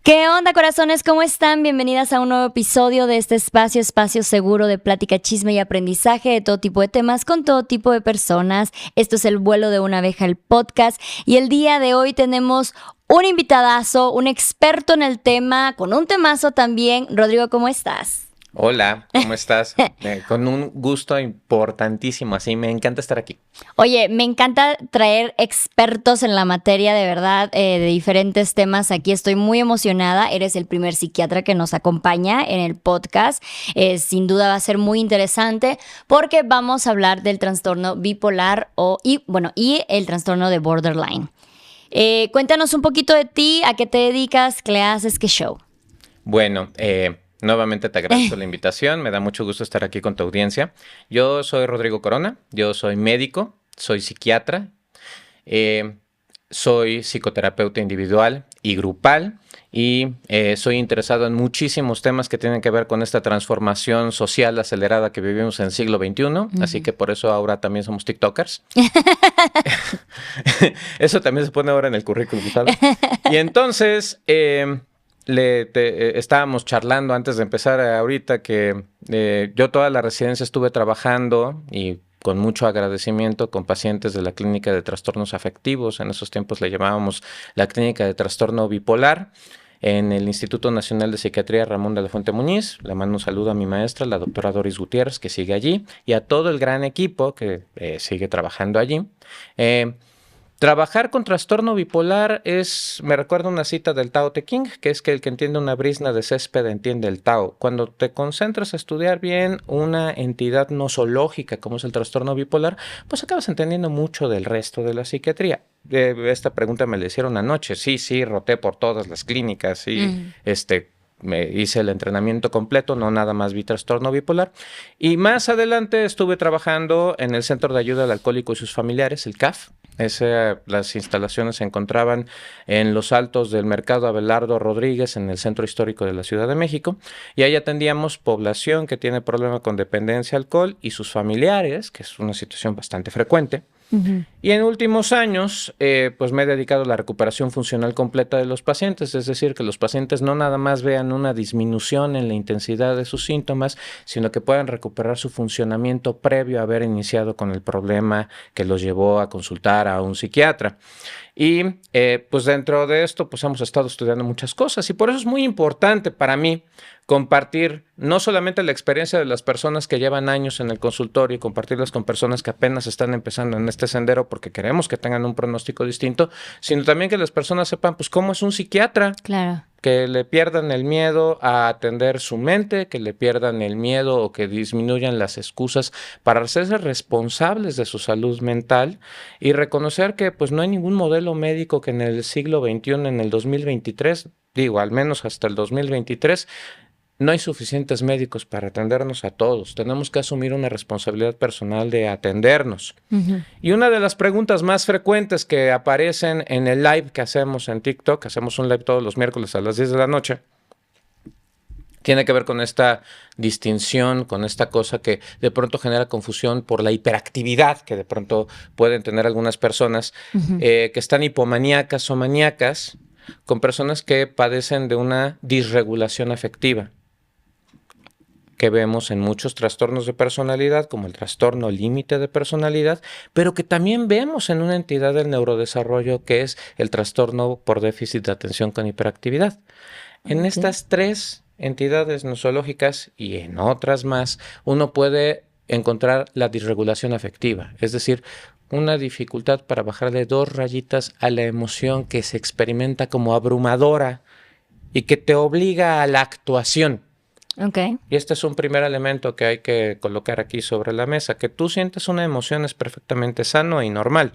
¿Qué onda, corazones? ¿Cómo están? Bienvenidas a un nuevo episodio de este espacio seguro de plática, chisme y aprendizaje de todo tipo de temas con todo tipo de personas. Esto es El Vuelo de una Abeja, el podcast. Y el día de hoy tenemos un invitadazo, un experto en el tema, con un temazo también. Rodrigo, ¿cómo estás? Hola, ¿cómo estás? Con un gusto importantísimo, así me encanta estar aquí. Oye, me encanta traer expertos en la materia, de verdad, de diferentes temas. Aquí estoy muy emocionada. Eres el primer psiquiatra que nos acompaña en el podcast. Sin duda va a ser muy interesante porque vamos a hablar del trastorno bipolar y el trastorno de borderline. Cuéntanos un poquito de ti, a qué te dedicas, qué haces, qué show. Bueno, nuevamente te agradezco la invitación, me da mucho gusto estar aquí con tu audiencia. Yo soy Rodrigo Corona, yo soy médico, soy psiquiatra, soy psicoterapeuta individual y grupal y soy interesado en muchísimos temas que tienen que ver con esta transformación social acelerada que vivimos en el siglo XXI, así que por eso ahora también somos TikTokers. Eso también se pone ahora en el currículum, ¿sabes? Y entonces estábamos charlando antes de empezar ahorita que yo toda la residencia estuve trabajando y con mucho agradecimiento con pacientes de la clínica de trastornos afectivos. En esos tiempos le llamábamos la clínica de trastorno bipolar en el Instituto Nacional de Psiquiatría Ramón de la Fuente Muñiz. Le mando un saludo a mi maestra, la doctora Doris Gutiérrez, que sigue allí, y a todo el gran equipo que sigue trabajando allí. Trabajar con trastorno bipolar me recuerda una cita del Tao Te Ching, que es que el que entiende una brizna de césped entiende el Tao. Cuando te concentras a estudiar bien una entidad nosológica como es el trastorno bipolar, pues acabas entendiendo mucho del resto de la psiquiatría. Esta pregunta me la hicieron anoche. Sí, roté por todas las clínicas y me hice el entrenamiento completo, no nada más vi trastorno bipolar. Y más adelante estuve trabajando en el Centro de Ayuda al Alcohólico y sus Familiares, el CAF. Las instalaciones se encontraban en los altos del Mercado Abelardo Rodríguez, en el centro histórico de la Ciudad de México, y ahí atendíamos población que tiene problema con dependencia al alcohol y sus familiares, que es una situación bastante frecuente. Y en últimos años, pues me he dedicado a la recuperación funcional completa de los pacientes, es decir, que los pacientes no nada más vean una disminución en la intensidad de sus síntomas, sino que puedan recuperar su funcionamiento previo a haber iniciado con el problema que los llevó a consultar a un psiquiatra. Y pues dentro de esto, pues hemos estado estudiando muchas cosas y por eso es muy importante para mí compartir no solamente la experiencia de las personas que llevan años en el consultorio y compartirlas con personas que apenas están empezando en este sendero porque queremos que tengan un pronóstico distinto, sino también que las personas sepan pues cómo es un psiquiatra. Claro. Que le pierdan el miedo a atender su mente, que le pierdan el miedo o que disminuyan las excusas para hacerse responsables de su salud mental y reconocer que pues no hay ningún modelo médico que en el siglo XXI, en el 2023, digo, al menos hasta el 2023, no hay suficientes médicos para atendernos a todos. Tenemos que asumir una responsabilidad personal de atendernos. Y una de las preguntas más frecuentes que aparecen en el live que hacemos en TikTok, hacemos un live todos los miércoles a las 10 de la noche, tiene que ver con esta distinción, con esta cosa que de pronto genera confusión por la hiperactividad que de pronto pueden tener algunas personas que están hipomaníacas o maníacas, con personas que padecen de una disregulación afectiva, que vemos en muchos trastornos de personalidad, como el trastorno límite de personalidad, pero que también vemos en una entidad del neurodesarrollo que es el trastorno por déficit de atención con hiperactividad. En estas tres entidades nosológicas y en otras más, uno puede encontrar la disregulación afectiva, es decir, una dificultad para bajarle 2 rayitas a la emoción que se experimenta como abrumadora y que te obliga a la actuación. Okay. Y este es un primer elemento que hay que colocar aquí sobre la mesa. Que tú sientes una emoción es perfectamente sano y normal.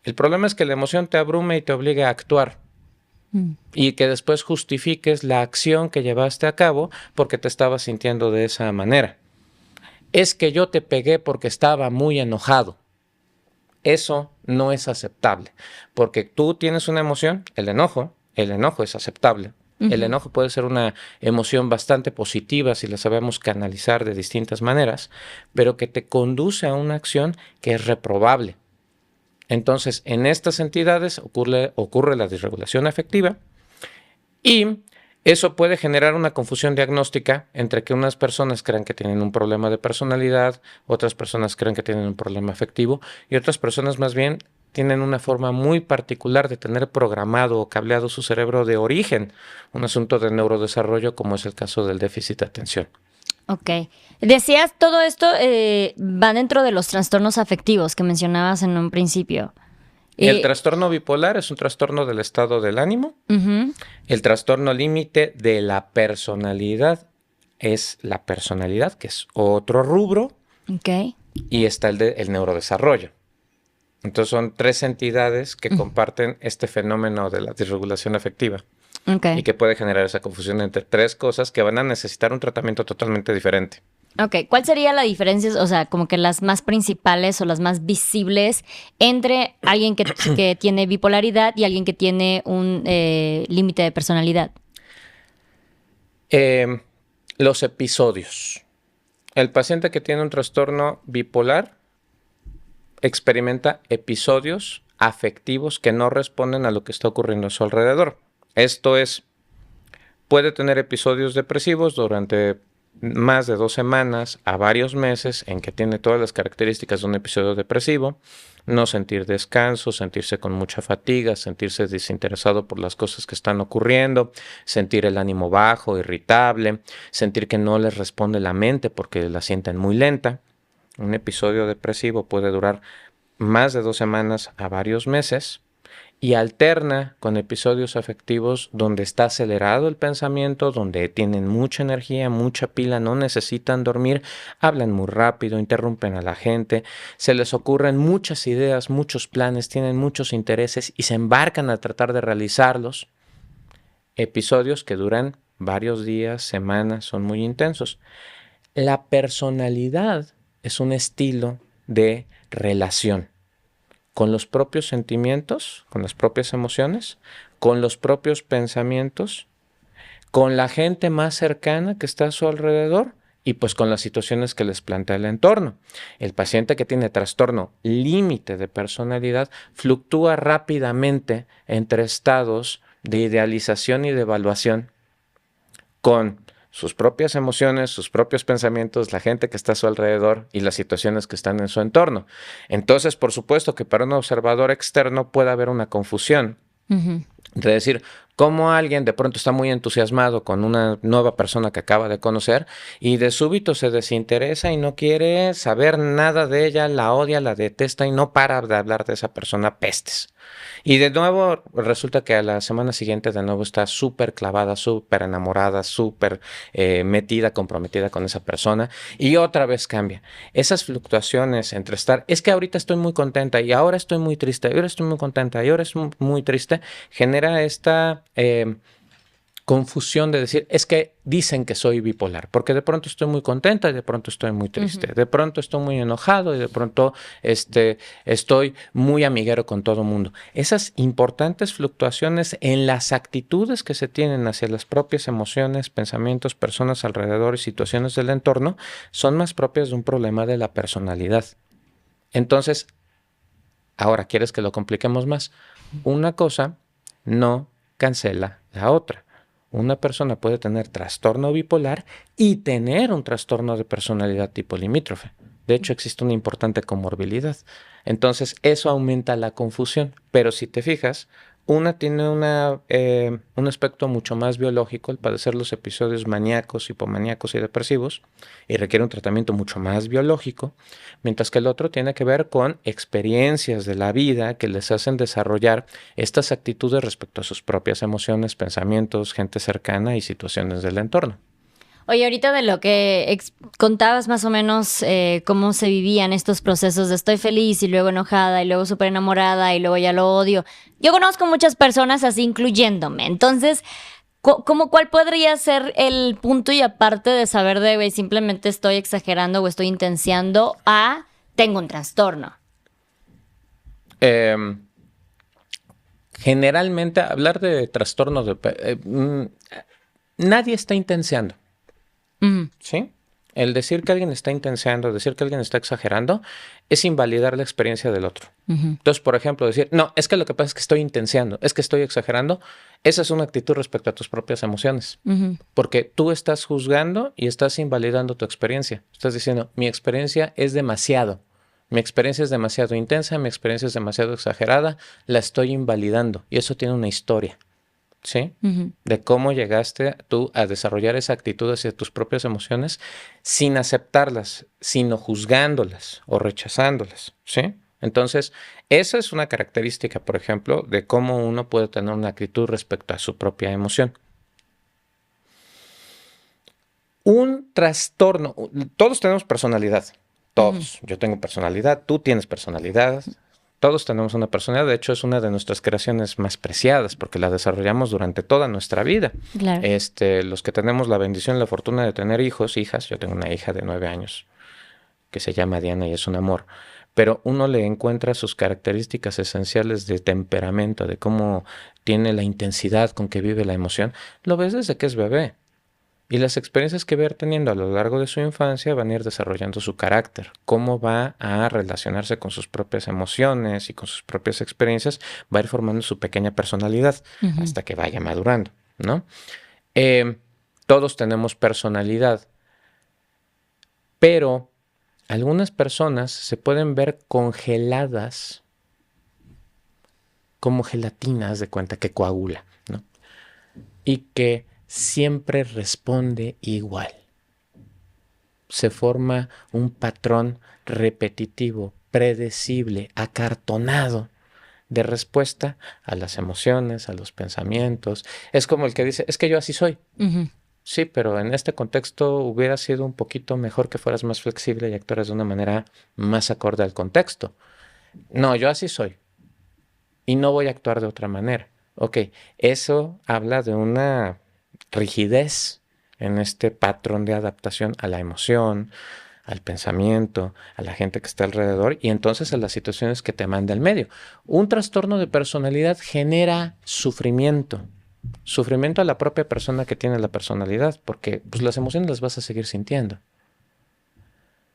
El problema es que la emoción te abrume y te obliga a actuar. Y que después justifiques la acción que llevaste a cabo porque te estabas sintiendo de esa manera. Es que yo te pegué porque estaba muy enojado. Eso no es aceptable. Porque tú tienes una emoción, el enojo es aceptable. El enojo puede ser una emoción bastante positiva si la sabemos canalizar de distintas maneras, pero que te conduce a una acción que es reprobable. Entonces, en estas entidades ocurre la disregulación afectiva Y eso puede generar una confusión diagnóstica entre que unas personas crean que tienen un problema de personalidad, otras personas creen que tienen un problema afectivo y otras personas más bien tienen una forma muy particular de tener programado o cableado su cerebro de origen, un asunto de neurodesarrollo como es el caso del déficit de atención. Ok. Decías, todo esto va dentro de los trastornos afectivos que mencionabas en un principio. El trastorno bipolar es un trastorno del estado del ánimo. Uh-huh. El trastorno límite de la personalidad es la personalidad, que es otro rubro. Ok. Y está el neurodesarrollo. Entonces son tres entidades que comparten este fenómeno de la disregulación afectiva. Okay. Y que puede generar esa confusión entre tres cosas que van a necesitar un tratamiento totalmente diferente. Ok, ¿cuál sería la diferencia, o sea, como que las más principales o las más visibles entre alguien que tiene bipolaridad y alguien que tiene un límite de personalidad? Los episodios. El paciente que tiene un trastorno bipolar experimenta episodios afectivos que no responden a lo que está ocurriendo a su alrededor. Esto es, puede tener episodios depresivos durante más de 2 semanas a varios meses en que tiene todas las características de un episodio depresivo, no sentir descanso, sentirse con mucha fatiga, sentirse desinteresado por las cosas que están ocurriendo, sentir el ánimo bajo, irritable, sentir que no les responde la mente porque la sienten muy lenta. Un episodio depresivo puede durar más de 2 semanas a varios meses y alterna con episodios afectivos donde está acelerado el pensamiento, donde tienen mucha energía, mucha pila, no necesitan dormir, hablan muy rápido, interrumpen a la gente, se les ocurren muchas ideas, muchos planes, tienen muchos intereses y se embarcan a tratar de realizarlos. Episodios que duran varios días, semanas, son muy intensos. La personalidad es un estilo de relación con los propios sentimientos, con las propias emociones, con los propios pensamientos, con la gente más cercana que está a su alrededor y pues con las situaciones que les plantea el entorno. El paciente que tiene trastorno límite de personalidad fluctúa rápidamente entre estados de idealización y de evaluación con sus propias emociones, sus propios pensamientos, la gente que está a su alrededor y las situaciones que están en su entorno. Entonces, por supuesto que para un observador externo puede haber una confusión. Uh-huh. De decir, cómo alguien de pronto está muy entusiasmado con una nueva persona que acaba de conocer y de súbito se desinteresa y no quiere saber nada de ella, la odia, la detesta y no para de hablar de esa persona pestes. Y de nuevo resulta que a la semana siguiente de nuevo está súper clavada, súper enamorada, súper metida, comprometida con esa persona y otra vez cambia. Esas fluctuaciones entre estar, es que ahorita estoy muy contenta y ahora estoy muy triste, y ahora estoy muy contenta y ahora estoy muy triste, genera esta confusión de decir, es que dicen que soy bipolar, porque de pronto estoy muy contenta y de pronto estoy muy triste, uh-huh. De pronto estoy muy enojado y de pronto estoy muy amiguero con todo el mundo. Esas importantes fluctuaciones en las actitudes que se tienen hacia las propias emociones, pensamientos, personas alrededor y situaciones del entorno son más propias de un problema de la personalidad. Entonces, ahora, ¿quieres que lo compliquemos más? Una cosa no cancela la otra. Una persona puede tener trastorno bipolar y tener un trastorno de personalidad tipo limítrofe. De hecho, existe una importante comorbilidad. Entonces, eso aumenta la confusión. Pero si te fijas, una tiene un aspecto mucho más biológico, el padecer los episodios maníacos, hipomaníacos y depresivos, y requiere un tratamiento mucho más biológico, mientras que el otro tiene que ver con experiencias de la vida que les hacen desarrollar estas actitudes respecto a sus propias emociones, pensamientos, gente cercana y situaciones del entorno. Oye, ahorita de lo que contabas más o menos cómo se vivían estos procesos de estoy feliz y luego enojada y luego súper enamorada y luego ya lo odio. Yo conozco muchas personas así, incluyéndome. Entonces, ¿cuál podría ser el punto y aparte de saber de, güey, simplemente estoy exagerando o estoy intenciando a tengo un trastorno? Generalmente, hablar de trastornos nadie está intenciando. ¿Sí? El decir que alguien está intenseando, decir que alguien está exagerando, es invalidar la experiencia del otro. Entonces, por ejemplo, decir, no, es que lo que pasa es que estoy intenseando, es que estoy exagerando, esa es una actitud respecto a tus propias emociones. Porque tú estás juzgando y estás invalidando tu experiencia. Estás diciendo, mi experiencia es demasiado. Mi experiencia es demasiado intensa, mi experiencia es demasiado exagerada, la estoy invalidando. Y eso tiene una historia. ¿Sí? De cómo llegaste tú a desarrollar esa actitud hacia tus propias emociones sin aceptarlas, sino juzgándolas o rechazándolas, ¿sí? Entonces, esa es una característica, por ejemplo, de cómo uno puede tener una actitud respecto a su propia emoción. Un trastorno, todos tenemos personalidad, todos. Yo tengo personalidad, tú tienes personalidad. Todos tenemos una personalidad, de hecho es una de nuestras creaciones más preciadas porque la desarrollamos durante toda nuestra vida. Claro. Los que tenemos la bendición y la fortuna de tener hijos, hijas, yo tengo una hija de 9 años que se llama Diana y es un amor, pero uno le encuentra sus características esenciales de temperamento, de cómo tiene la intensidad con que vive la emoción, lo ves desde que es bebé. Y las experiencias que va a ir teniendo a lo largo de su infancia van a ir desarrollando su carácter, cómo va a relacionarse con sus propias emociones y con sus propias experiencias, va a ir formando su pequeña personalidad hasta que vaya madurando, ¿no? Todos tenemos personalidad, pero algunas personas se pueden ver congeladas como gelatinas de cuenta que coagula, ¿no? Y que siempre responde igual. Se forma un patrón repetitivo, predecible, acartonado de respuesta a las emociones, a los pensamientos. Es como el que dice, es que yo así soy. Sí, pero en este contexto hubiera sido un poquito mejor que fueras más flexible y actuaras de una manera más acorde al contexto. No, yo así soy. Y no voy a actuar de otra manera. Ok, eso habla de una rigidez en este patrón de adaptación a la emoción, al pensamiento, a la gente que está alrededor y entonces a las situaciones que te manda el medio. Un trastorno de personalidad genera sufrimiento. Sufrimiento a la propia persona que tiene la personalidad, porque pues, las emociones las vas a seguir sintiendo.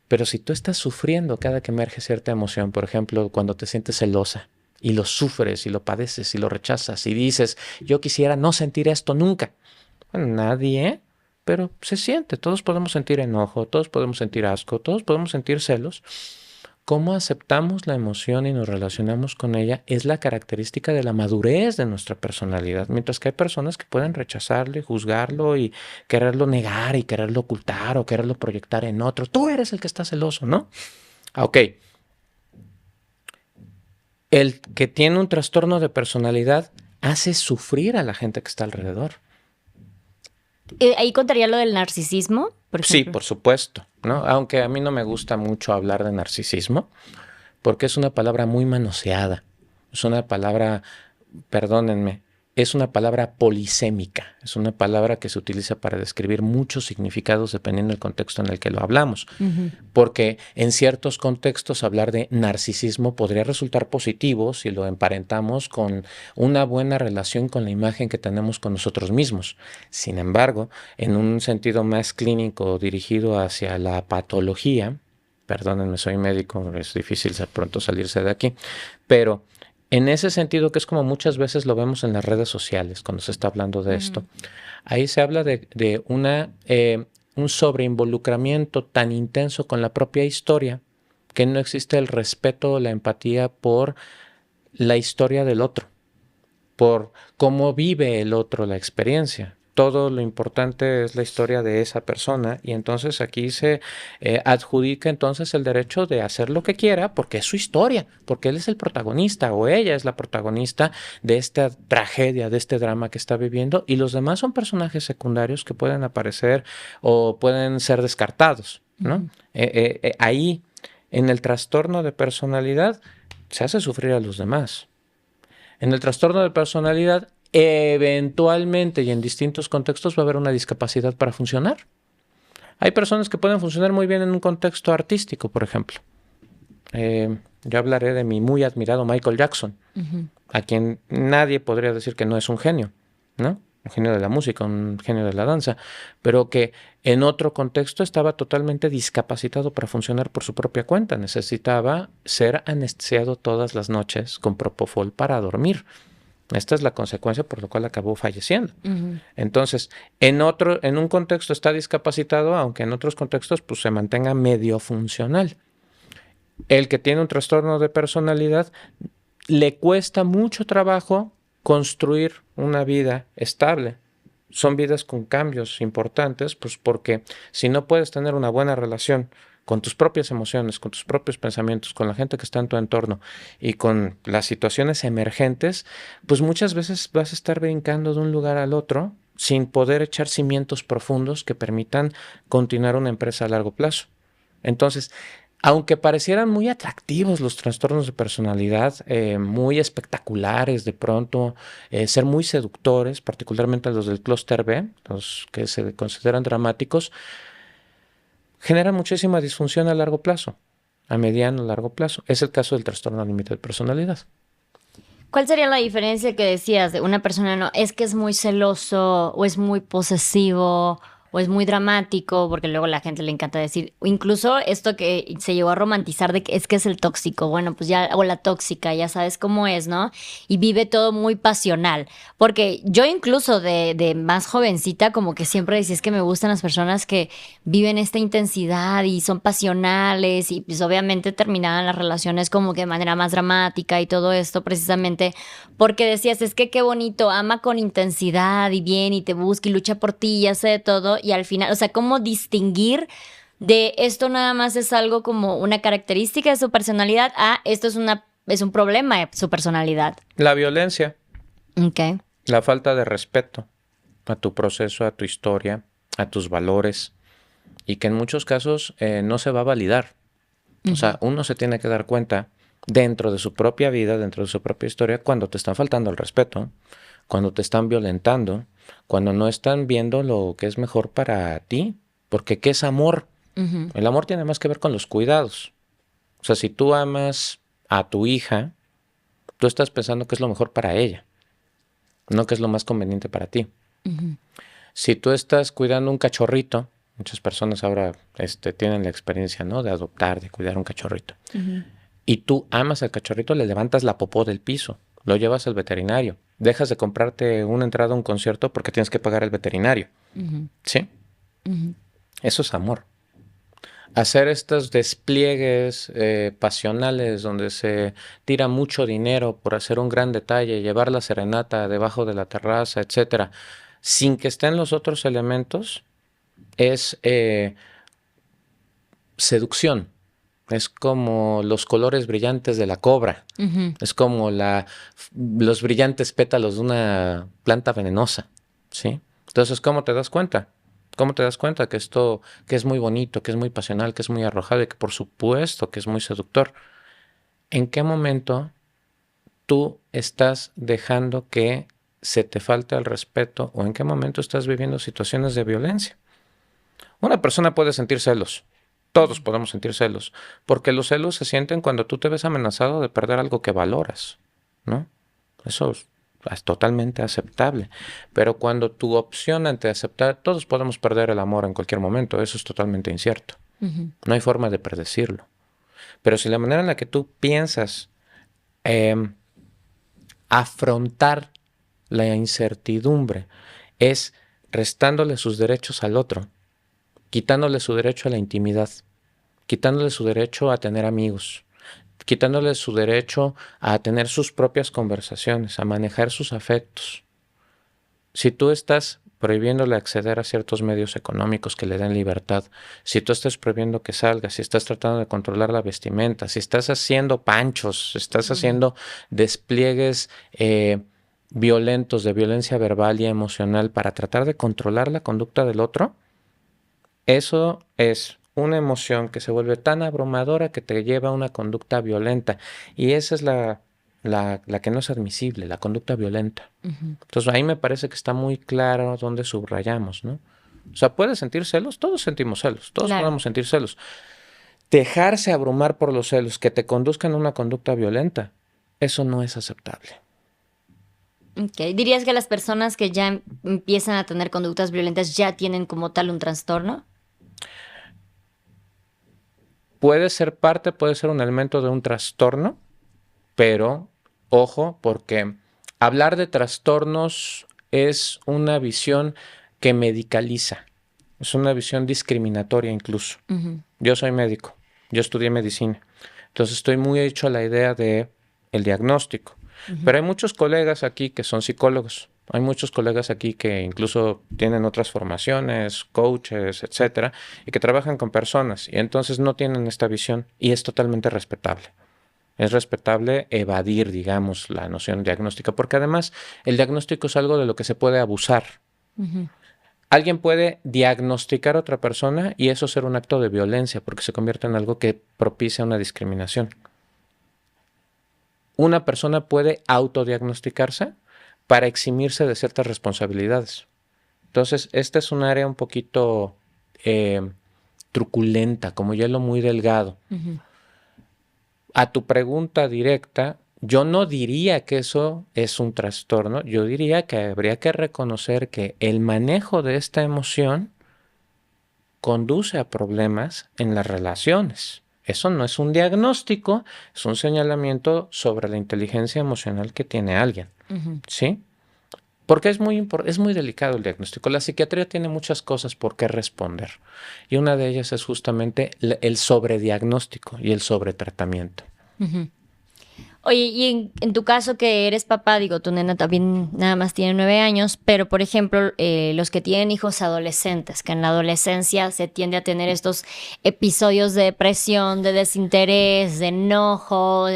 Pero si tú estás sufriendo cada que emerge cierta emoción, por ejemplo, cuando te sientes celosa, y lo sufres y lo padeces y lo rechazas y dices, yo quisiera no sentir esto nunca. Bueno, nadie, pero se siente. Todos podemos sentir enojo, todos podemos sentir asco, todos podemos sentir celos. Cómo aceptamos la emoción y nos relacionamos con ella es la característica de la madurez de nuestra personalidad, mientras que hay personas que pueden rechazarlo y juzgarlo y quererlo negar y quererlo ocultar o quererlo proyectar en otro. Tú eres el que está celoso, ¿no? Ok. El que tiene un trastorno de personalidad hace sufrir a la gente que está alrededor. ¿Ahí contaría lo del narcisismo, por ejemplo? Sí, por supuesto, ¿no? Aunque a mí no me gusta mucho hablar de narcisismo, porque es una palabra muy manoseada. Es una palabra, perdónenme, es una palabra polisémica. Es una palabra que se utiliza para describir muchos significados dependiendo del contexto en el que lo hablamos. Porque en ciertos contextos hablar de narcisismo podría resultar positivo si lo emparentamos con una buena relación con la imagen que tenemos con nosotros mismos. Sin embargo, en un sentido más clínico dirigido hacia la patología, perdónenme, soy médico, es difícil pronto salirse de aquí, pero en ese sentido, que es como muchas veces lo vemos en las redes sociales cuando se está hablando de esto, ahí se habla de un sobreinvolucramiento tan intenso con la propia historia que no existe el respeto o la empatía por la historia del otro, por cómo vive el otro la experiencia. Todo lo importante es la historia de esa persona y entonces aquí se adjudica entonces el derecho de hacer lo que quiera porque es su historia, porque él es el protagonista o ella es la protagonista de esta tragedia, de este drama que está viviendo y los demás son personajes secundarios que pueden aparecer o pueden ser descartados, ¿no? Ahí, en el trastorno de personalidad, se hace sufrir a los demás. En el trastorno de personalidad, eventualmente y en distintos contextos va a haber una discapacidad para funcionar. Hay personas que pueden funcionar muy bien en un contexto artístico, por ejemplo. Yo hablaré de mi muy admirado Michael Jackson, a quien nadie podría decir que no es un genio, ¿no? un genio de la música, un genio de la danza, pero que en otro contexto estaba totalmente discapacitado para funcionar por su propia cuenta. Necesitaba ser anestesiado todas las noches con propofol para dormir. Esta es la consecuencia por la cual acabó falleciendo. Entonces, en un contexto está discapacitado, aunque en otros contextos pues, se mantenga medio funcional. El que tiene un trastorno de personalidad le cuesta mucho trabajo construir una vida estable. Son vidas con cambios importantes, pues porque si no puedes tener una buena relación con tus propias emociones, con tus propios pensamientos, con la gente que está en tu entorno y con las situaciones emergentes, pues muchas veces vas a estar brincando de un lugar al otro sin poder echar cimientos profundos que permitan continuar una empresa a largo plazo. Entonces, aunque parecieran muy atractivos los trastornos de personalidad, muy espectaculares de pronto, ser muy seductores, particularmente los del clúster B, los que se consideran dramáticos, generan muchísima disfunción a largo plazo, a mediano o largo plazo. Es el caso del trastorno límite de personalidad. ¿Cuál sería la diferencia que decías de una persona, no, es que es muy celoso o es muy posesivo o es muy dramático? Porque luego a la gente le encanta decir, o incluso esto que se llegó a romantizar de que es el tóxico, bueno, pues ya, o la tóxica, ya sabes cómo es, ¿no? Y vive todo muy pasional. Porque yo incluso de más jovencita como que siempre decía, es que me gustan las personas que viven esta intensidad y son pasionales y pues obviamente terminaban las relaciones como que de manera más dramática y todo esto precisamente porque decías, es que qué bonito, ama con intensidad y bien y te busca y lucha por ti y hace de todo y al final, o sea, ¿cómo distinguir de esto nada más es algo como una característica de su personalidad a esto es un problema de su personalidad? La violencia, Ok. la falta de respeto a tu proceso, a tu historia, a tus valores, y que en muchos casos no se va a validar. O sea, uno se tiene que dar cuenta dentro de su propia vida, dentro de su propia historia, cuando te están faltando el respeto, cuando te están violentando, cuando no están viendo lo que es mejor para ti. Porque ¿qué es amor? El amor tiene más que ver con los cuidados. O sea, si tú amas a tu hija, tú estás pensando que es lo mejor para ella, no que es lo más conveniente para ti. Si tú estás cuidando un cachorrito, muchas personas ahora tienen la experiencia, ¿no?, de adoptar, de cuidar un cachorrito. Y tú amas al cachorrito, le levantas la popó del piso, lo llevas al veterinario, dejas de comprarte una entrada a un concierto porque tienes que pagar al veterinario. ¿Sí? Eso es amor. Hacer estos despliegues pasionales donde se tira mucho dinero por hacer un gran detalle, llevar la serenata debajo de la terraza, etcétera, sin que estén los otros elementos, es seducción. Es como los colores brillantes de la cobra. Es como los brillantes pétalos de una planta venenosa, ¿sí? Entonces, ¿cómo te das cuenta? ¿Cómo te das cuenta que esto, que es muy bonito, que es muy pasional, que es muy arrojado y que por supuesto que es muy seductor? ¿En qué momento tú estás dejando que se te falte el respeto o en qué momento estás viviendo situaciones de violencia? Una persona puede sentir celos. Todos podemos sentir celos, porque los celos se sienten cuando tú te ves amenazado de perder algo que valoras, ¿no? Eso es totalmente aceptable. Pero cuando tu opción ante aceptar, todos podemos perder el amor en cualquier momento, eso es totalmente incierto. No hay forma de predecirlo. Pero si la manera en la que tú piensas afrontar la incertidumbre es restándole sus derechos al otro, quitándole su derecho a la intimidad, quitándole su derecho a tener amigos, quitándole su derecho a tener sus propias conversaciones, a manejar sus afectos. Si tú estás prohibiéndole acceder a ciertos medios económicos que le den libertad, si tú estás prohibiendo que salga, si estás tratando de controlar la vestimenta, si estás haciendo panchos, si estás haciendo despliegues violentos de violencia verbal y emocional para tratar de controlar la conducta del otro, eso es una emoción que se vuelve tan abrumadora que te lleva a una conducta violenta. Y esa es la que no es admisible, la conducta violenta. Entonces ahí me parece que está muy claro dónde subrayamos, ¿no? O sea, ¿puedes sentir celos? Todos sentimos celos, todos podemos sentir celos. Dejarse abrumar por los celos que te conduzcan a una conducta violenta, eso no es aceptable. Okay. ¿Dirías que las personas que ya empiezan a tener conductas violentas ya tienen como tal un trastorno? Puede ser parte, puede ser un elemento de un trastorno, pero ojo, porque hablar de trastornos es una visión que medicaliza, es una visión discriminatoria incluso. Yo soy médico, yo estudié medicina, entonces estoy muy hecho a la idea de el diagnóstico. Pero hay muchos colegas aquí que son psicólogos, hay muchos colegas aquí que incluso tienen otras formaciones, coaches, etcétera, y que trabajan con personas y entonces no tienen esta visión y es totalmente respetable. Es respetable evadir, digamos, la noción diagnóstica, porque además el diagnóstico es algo de lo que se puede abusar. Alguien puede diagnosticar a otra persona y eso ser un acto de violencia, porque se convierte en algo que propicia una discriminación. Una persona puede autodiagnosticarse para eximirse de ciertas responsabilidades. Entonces, esta es un área un poquito truculenta, como hielo muy delgado. A tu pregunta directa, yo no diría que eso es un trastorno, yo diría que habría que reconocer que el manejo de esta emoción conduce a problemas en las relaciones. Eso no es un diagnóstico, es un señalamiento sobre la inteligencia emocional que tiene alguien, ¿sí? Porque es muy delicado el diagnóstico. La psiquiatría tiene muchas cosas por qué responder y una de ellas es justamente el sobrediagnóstico y el sobretratamiento. Oye, y en tu caso que eres papá, digo, tu nena también nada más tiene 9 años, pero por ejemplo, los que tienen hijos adolescentes, que en la adolescencia se tiende a tener estos episodios de depresión, de desinterés, de enojo,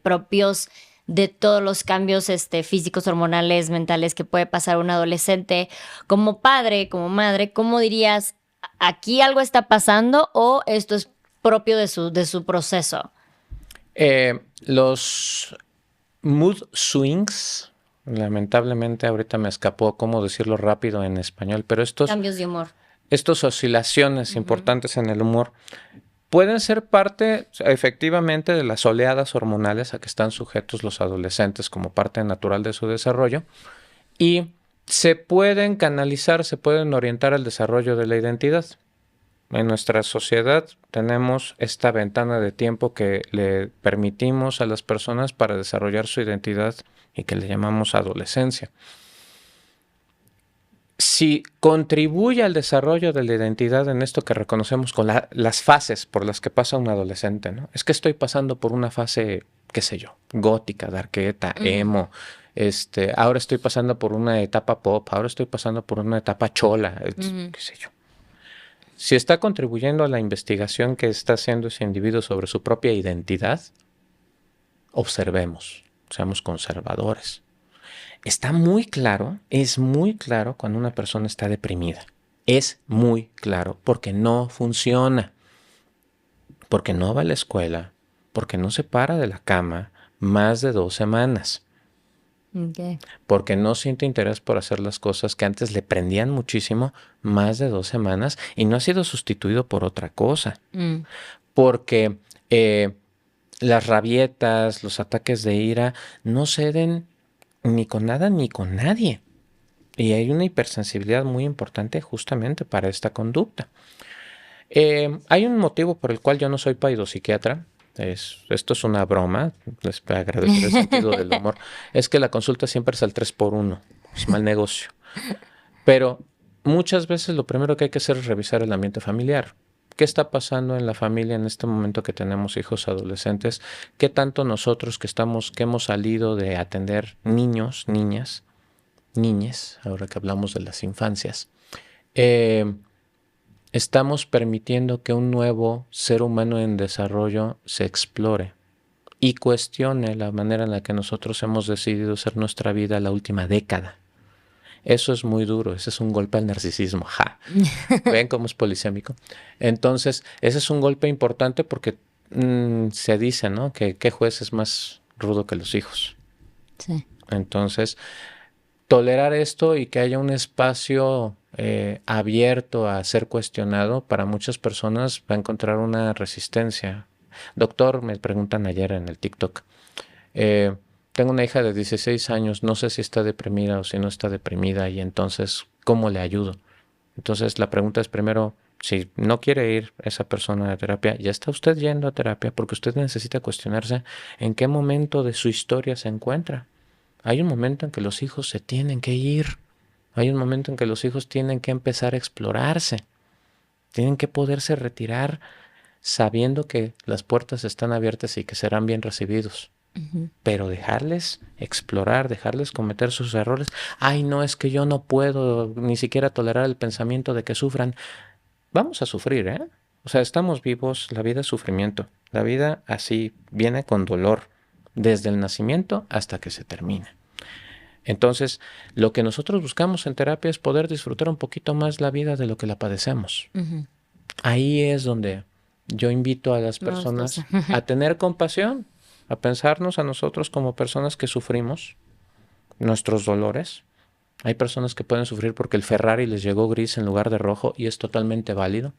propios de todos los cambios físicos, hormonales, mentales que puede pasar un adolescente. Como padre, como madre, ¿cómo dirías, aquí algo está pasando o esto es propio de su proceso? Los mood swings, lamentablemente ahorita me escapó cómo decirlo rápido en español, pero Cambios de humor. estas oscilaciones importantes en el humor pueden ser parte efectivamente de las oleadas hormonales a que están sujetos los adolescentes como parte natural de su desarrollo y se pueden canalizar, se pueden orientar al desarrollo de la identidad. En nuestra sociedad tenemos esta ventana de tiempo que le permitimos a las personas para desarrollar su identidad y que le llamamos adolescencia. Si contribuye al desarrollo de la identidad en esto que reconocemos con las fases por las que pasa un adolescente, ¿no? Es que estoy pasando por una fase, qué sé yo, gótica, darketa, emo, ahora estoy pasando por una etapa pop, ahora estoy pasando por una etapa chola, qué sé yo. Si está contribuyendo a la investigación que está haciendo ese individuo sobre su propia identidad, observemos, seamos conservadores. Está muy claro, es muy claro cuando una persona está deprimida. Es muy claro porque no funciona, porque no va a la escuela, porque no se para de la cama más de 2 semanas. Okay. Porque no siente interés por hacer las cosas que antes le prendían muchísimo más de 2 semanas y no ha sido sustituido por otra cosa. Porque las rabietas, los ataques de ira no ceden ni con nada ni con nadie. Y hay una hipersensibilidad muy importante justamente para esta conducta. Hay un motivo por el cual yo no soy psiquiatra. Esto es una broma, les agradezco el sentido del humor. Es que la consulta siempre es al 3x1, es mal negocio. Pero muchas veces lo primero que hay que hacer es revisar el ambiente familiar. ¿Qué está pasando en la familia en este momento que tenemos hijos adolescentes? ¿Qué tanto nosotros que hemos salido de atender niños, niñas, niñes, ahora que hablamos de las infancias, estamos permitiendo que un nuevo ser humano en desarrollo se explore y cuestione la manera en la que nosotros hemos decidido hacer nuestra vida la última década? Eso es muy duro, ese es un golpe al narcisismo. ¡Ja! ¿Ven cómo es polisémico? Entonces, ese es un golpe importante porque se dice, ¿no? Que qué juez es más rudo que los hijos. Sí. Entonces, tolerar esto y que haya un espacio abierto a ser cuestionado, para muchas personas va a encontrar una resistencia. Doctor, me preguntan ayer en el TikTok, tengo una hija de 16 años, no sé si está deprimida o si no está deprimida y entonces, ¿cómo le ayudo? Entonces la pregunta es primero, si no quiere ir esa persona a terapia, ya está usted yendo a terapia porque usted necesita cuestionarse en qué momento de su historia se encuentra. Hay un momento en que los hijos se tienen que ir. Hay un momento en que los hijos tienen que empezar a explorarse. Tienen que poderse retirar sabiendo que las puertas están abiertas y que serán bien recibidos. Pero dejarles explorar, dejarles cometer sus errores. Ay, no, es que yo no puedo ni siquiera tolerar el pensamiento de que sufran. Vamos a sufrir, ¿eh? O sea, estamos vivos, la vida es sufrimiento. La vida así viene con dolor, desde el nacimiento hasta que se termina. Entonces, lo que nosotros buscamos en terapia es poder disfrutar un poquito más la vida de lo que la padecemos. Ahí es donde yo invito a las personas a tener compasión, a pensarnos a nosotros como personas que sufrimos nuestros dolores. Hay personas que pueden sufrir porque el Ferrari les llegó gris en lugar de rojo y es totalmente válido.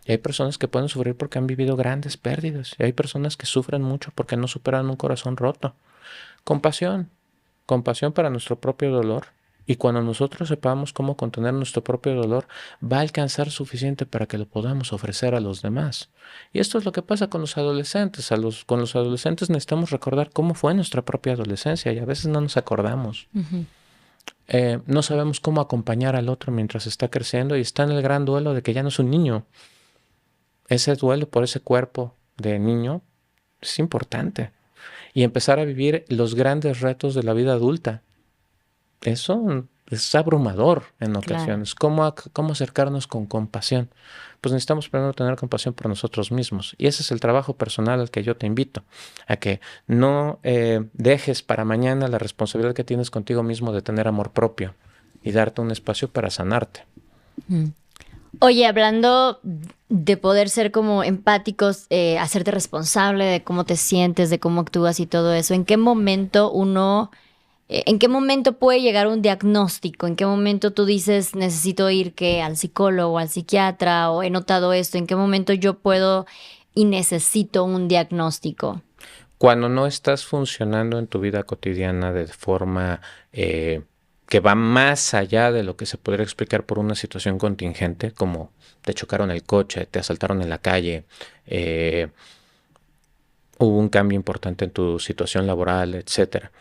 Y hay personas que pueden sufrir porque han vivido grandes pérdidas. Y hay personas que sufren mucho porque no superan un corazón roto. Compasión. Compasión para nuestro propio dolor. Y cuando nosotros sepamos cómo contener nuestro propio dolor, va a alcanzar suficiente para que lo podamos ofrecer a los demás. Y esto es lo que pasa con los adolescentes. Con los adolescentes necesitamos recordar cómo fue nuestra propia adolescencia y a veces no nos acordamos. No sabemos cómo acompañar al otro mientras está creciendo y está en el gran duelo de que ya no es un niño. Ese duelo por ese cuerpo de niño es importante. Y empezar a vivir los grandes retos de la vida adulta. Eso es abrumador en ocasiones. Claro. ¿Cómo acercarnos con compasión? Pues necesitamos primero tener compasión por nosotros mismos. Y ese es el trabajo personal al que yo te invito. A que no dejes para mañana la responsabilidad que tienes contigo mismo de tener amor propio y darte un espacio para sanarte. Oye, hablando de poder ser como empáticos, hacerte responsable de cómo te sientes, de cómo actúas y todo eso, ¿en qué momento puede llegar un diagnóstico? ¿En qué momento tú dices, necesito ir al psicólogo, al psiquiatra, o he notado esto? ¿En qué momento yo puedo y necesito un diagnóstico? Cuando no estás funcionando en tu vida cotidiana de forma que va más allá de lo que se podría explicar por una situación contingente, como te chocaron el coche, te asaltaron en la calle, hubo un cambio importante en tu situación laboral, etcétera.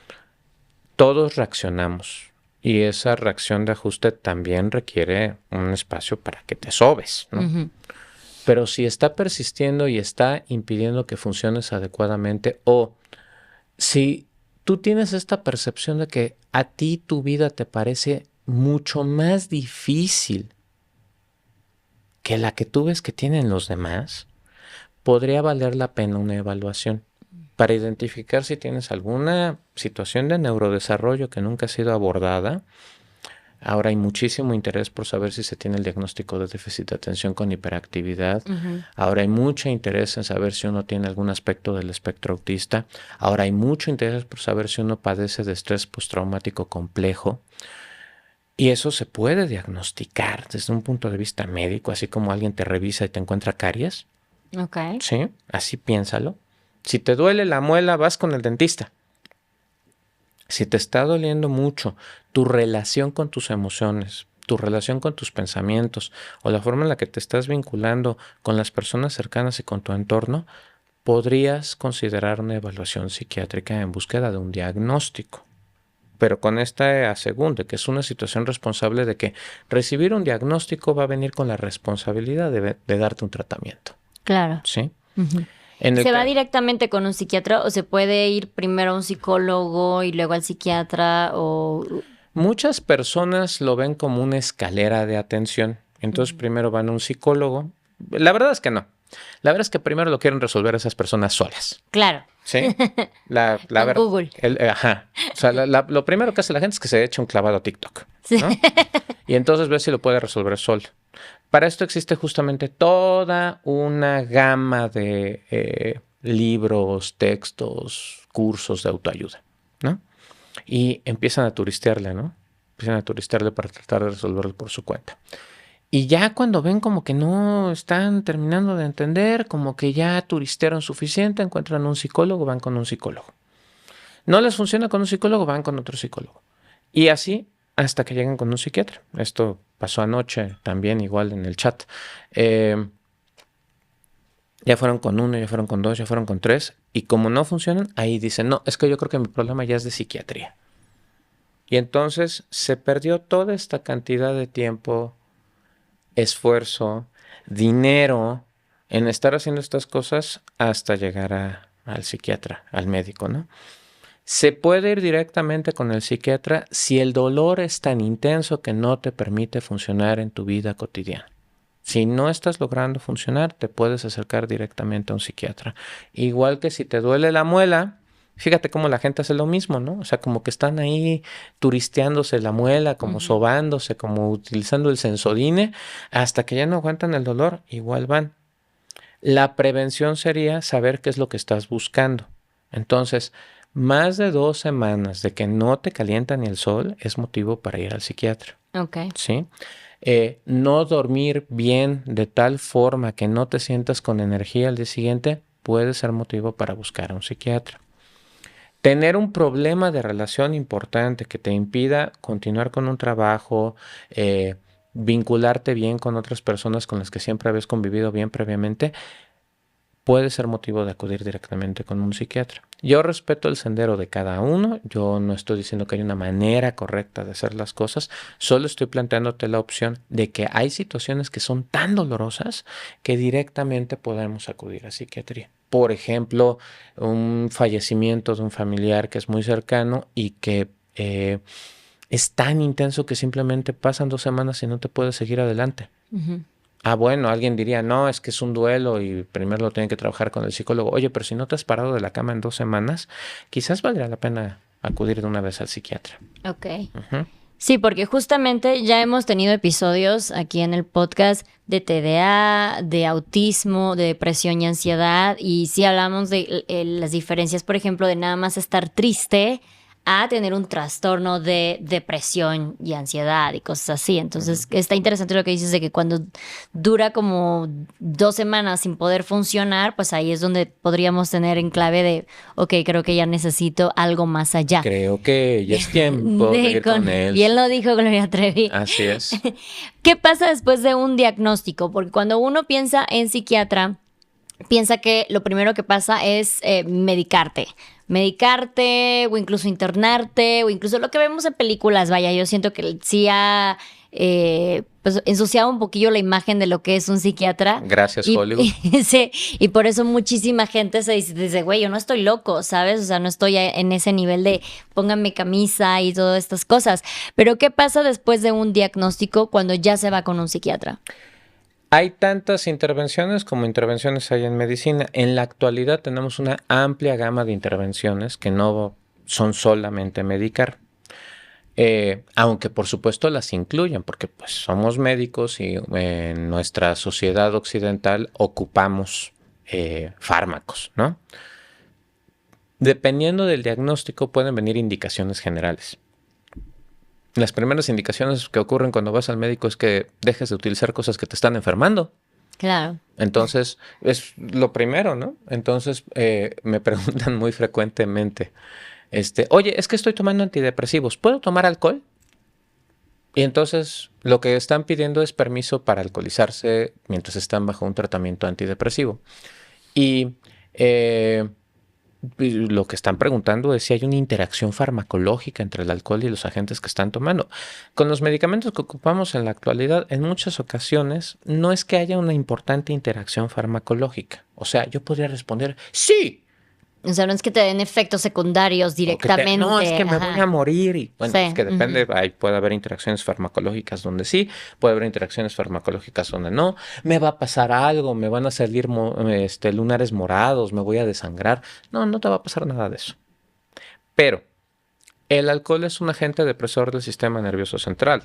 Todos reaccionamos y esa reacción de ajuste también requiere un espacio para que te sobes, ¿no? Pero si está persistiendo y está impidiendo que funciones adecuadamente, o si tú tienes esta percepción de que a ti tu vida te parece mucho más difícil que la que tú ves que tienen los demás, podría valer la pena una evaluación para identificar si tienes alguna situación de neurodesarrollo que nunca ha sido abordada. Ahora hay muchísimo interés por saber si se tiene el diagnóstico de déficit de atención con hiperactividad. Ahora hay mucho interés en saber si uno tiene algún aspecto del espectro autista. Ahora hay mucho interés por saber si uno padece de estrés postraumático complejo. Y eso se puede diagnosticar desde un punto de vista médico, así como alguien te revisa y te encuentra caries. Okay. Sí, así piénsalo. Si te duele la muela, vas con el dentista. Si te está doliendo mucho tu relación con tus emociones, tu relación con tus pensamientos o la forma en la que te estás vinculando con las personas cercanas y con tu entorno, podrías considerar una evaluación psiquiátrica en búsqueda de un diagnóstico. Pero con esta asegúrate que es una situación responsable de que recibir un diagnóstico va a venir con la responsabilidad de darte un tratamiento. Claro. ¿Sí? ¿Se va directamente con un psiquiatra o se puede ir primero a un psicólogo y luego al psiquiatra? Muchas personas lo ven como una escalera de atención. Entonces primero van a un psicólogo. La verdad es que no. La verdad es que primero lo quieren resolver esas personas solas. Claro. ¿Sí? Google. O sea, lo primero que hace la gente es que se echa un clavado a TikTok, ¿no? Sí. Y entonces ve si lo puede resolver solo. Para esto existe justamente toda una gama de libros, textos, cursos de autoayuda, ¿no? Y empiezan a turistearle, ¿no? Empiezan a turistearle para tratar de resolverlo por su cuenta. Y ya cuando ven como que no están terminando de entender, como que ya turistearon suficiente, encuentran un psicólogo, van con un psicólogo. No les funciona con un psicólogo, van con otro psicólogo. Y así hasta que llegan con un psiquiatra. Esto pasó anoche también, igual en el chat. Ya fueron con uno, ya fueron con dos, ya fueron con tres. Y como no funcionan, ahí dicen, no, es que yo creo que mi problema ya es de psiquiatría. Y entonces se perdió toda esta cantidad de tiempo, esfuerzo, dinero en estar haciendo estas cosas hasta llegar al psiquiatra, al médico, ¿no? Se puede ir directamente con el psiquiatra si el dolor es tan intenso que no te permite funcionar en tu vida cotidiana. Si no estás logrando funcionar, te puedes acercar directamente a un psiquiatra. Igual que si te duele la muela, fíjate cómo la gente hace lo mismo, ¿no? O sea, como que están ahí turisteándose la muela, como sobándose, como utilizando el Sensodyne, hasta que ya no aguantan el dolor, igual van. La prevención sería saber qué es lo que estás buscando. Entonces, más de 2 semanas de que no te calienta ni el sol es motivo para ir al psiquiatra. Ok. ¿Sí? No dormir bien de tal forma que no te sientas con energía al día siguiente puede ser motivo para buscar a un psiquiatra. Tener un problema de relación importante que te impida continuar con un trabajo, vincularte bien con otras personas con las que siempre habías convivido bien previamente, puede ser motivo de acudir directamente con un psiquiatra. Yo respeto el sendero de cada uno, yo no estoy diciendo que hay una manera correcta de hacer las cosas, solo estoy planteándote la opción de que hay situaciones que son tan dolorosas que directamente podemos acudir a psiquiatría. Por ejemplo, un fallecimiento de un familiar que es muy cercano y que es tan intenso que simplemente pasan 2 semanas y no te puedes seguir adelante. Bueno, alguien diría, no, es que es un duelo y primero lo tienen que trabajar con el psicólogo. Oye, pero si no te has parado de la cama en 2 semanas, quizás valdría la pena acudir de una vez al psiquiatra. Ok. Sí, porque justamente ya hemos tenido episodios aquí en el podcast de TDA, de autismo, de depresión y ansiedad, y sí hablamos de las diferencias, por ejemplo, de nada más estar triste a tener un trastorno de depresión y ansiedad y cosas así. Entonces, está interesante lo que dices de que cuando dura como 2 semanas sin poder funcionar, pues ahí es donde podríamos tener en clave de, ok, creo que ya necesito algo más allá. Creo que ya es tiempo de ir con él. Bien lo dijo Gloria Trevi. Así es. ¿Qué pasa después de un diagnóstico? Porque cuando uno piensa en psiquiatra, piensa que lo primero que pasa es medicarte o incluso internarte o incluso lo que vemos en películas. Vaya, yo siento que sí ha pues ensuciado un poquillo la imagen de lo que es un psiquiatra. Gracias, Hollywood. Sí, y por eso muchísima gente se dice, güey, yo no estoy loco, ¿sabes? O sea, no estoy en ese nivel de pónganme camisa y todas estas cosas. Pero ¿qué pasa después de un diagnóstico cuando ya se va con un psiquiatra? Hay tantas intervenciones como intervenciones hay en medicina. En la actualidad tenemos una amplia gama de intervenciones que no son solamente medicar. Aunque por supuesto las incluyen, porque pues somos médicos y en nuestra sociedad occidental ocupamos fármacos, ¿no? Dependiendo del diagnóstico pueden venir indicaciones generales. Las primeras indicaciones que ocurren cuando vas al médico es que dejes de utilizar cosas que te están enfermando. Claro. Entonces, es lo primero, ¿no? Entonces, me preguntan muy frecuentemente, oye, es que estoy tomando antidepresivos, ¿puedo tomar alcohol? Y entonces, lo que están pidiendo es permiso para alcoholizarse mientras están bajo un tratamiento antidepresivo. Y lo que están preguntando es si hay una interacción farmacológica entre el alcohol y los agentes que están tomando. Con los medicamentos que ocupamos en la actualidad, en muchas ocasiones, no es que haya una importante interacción farmacológica. O sea, yo podría responder, sí. O sea, no es que te den efectos secundarios directamente. No, es que me voy a morir. Y, bueno, Sí. es que depende. Puede haber interacciones farmacológicas donde sí, puede haber interacciones farmacológicas donde no. Me va a pasar algo, me van a salir lunares morados, me voy a desangrar. No, no te va a pasar nada de eso. Pero el alcohol es un agente depresor del sistema nervioso central.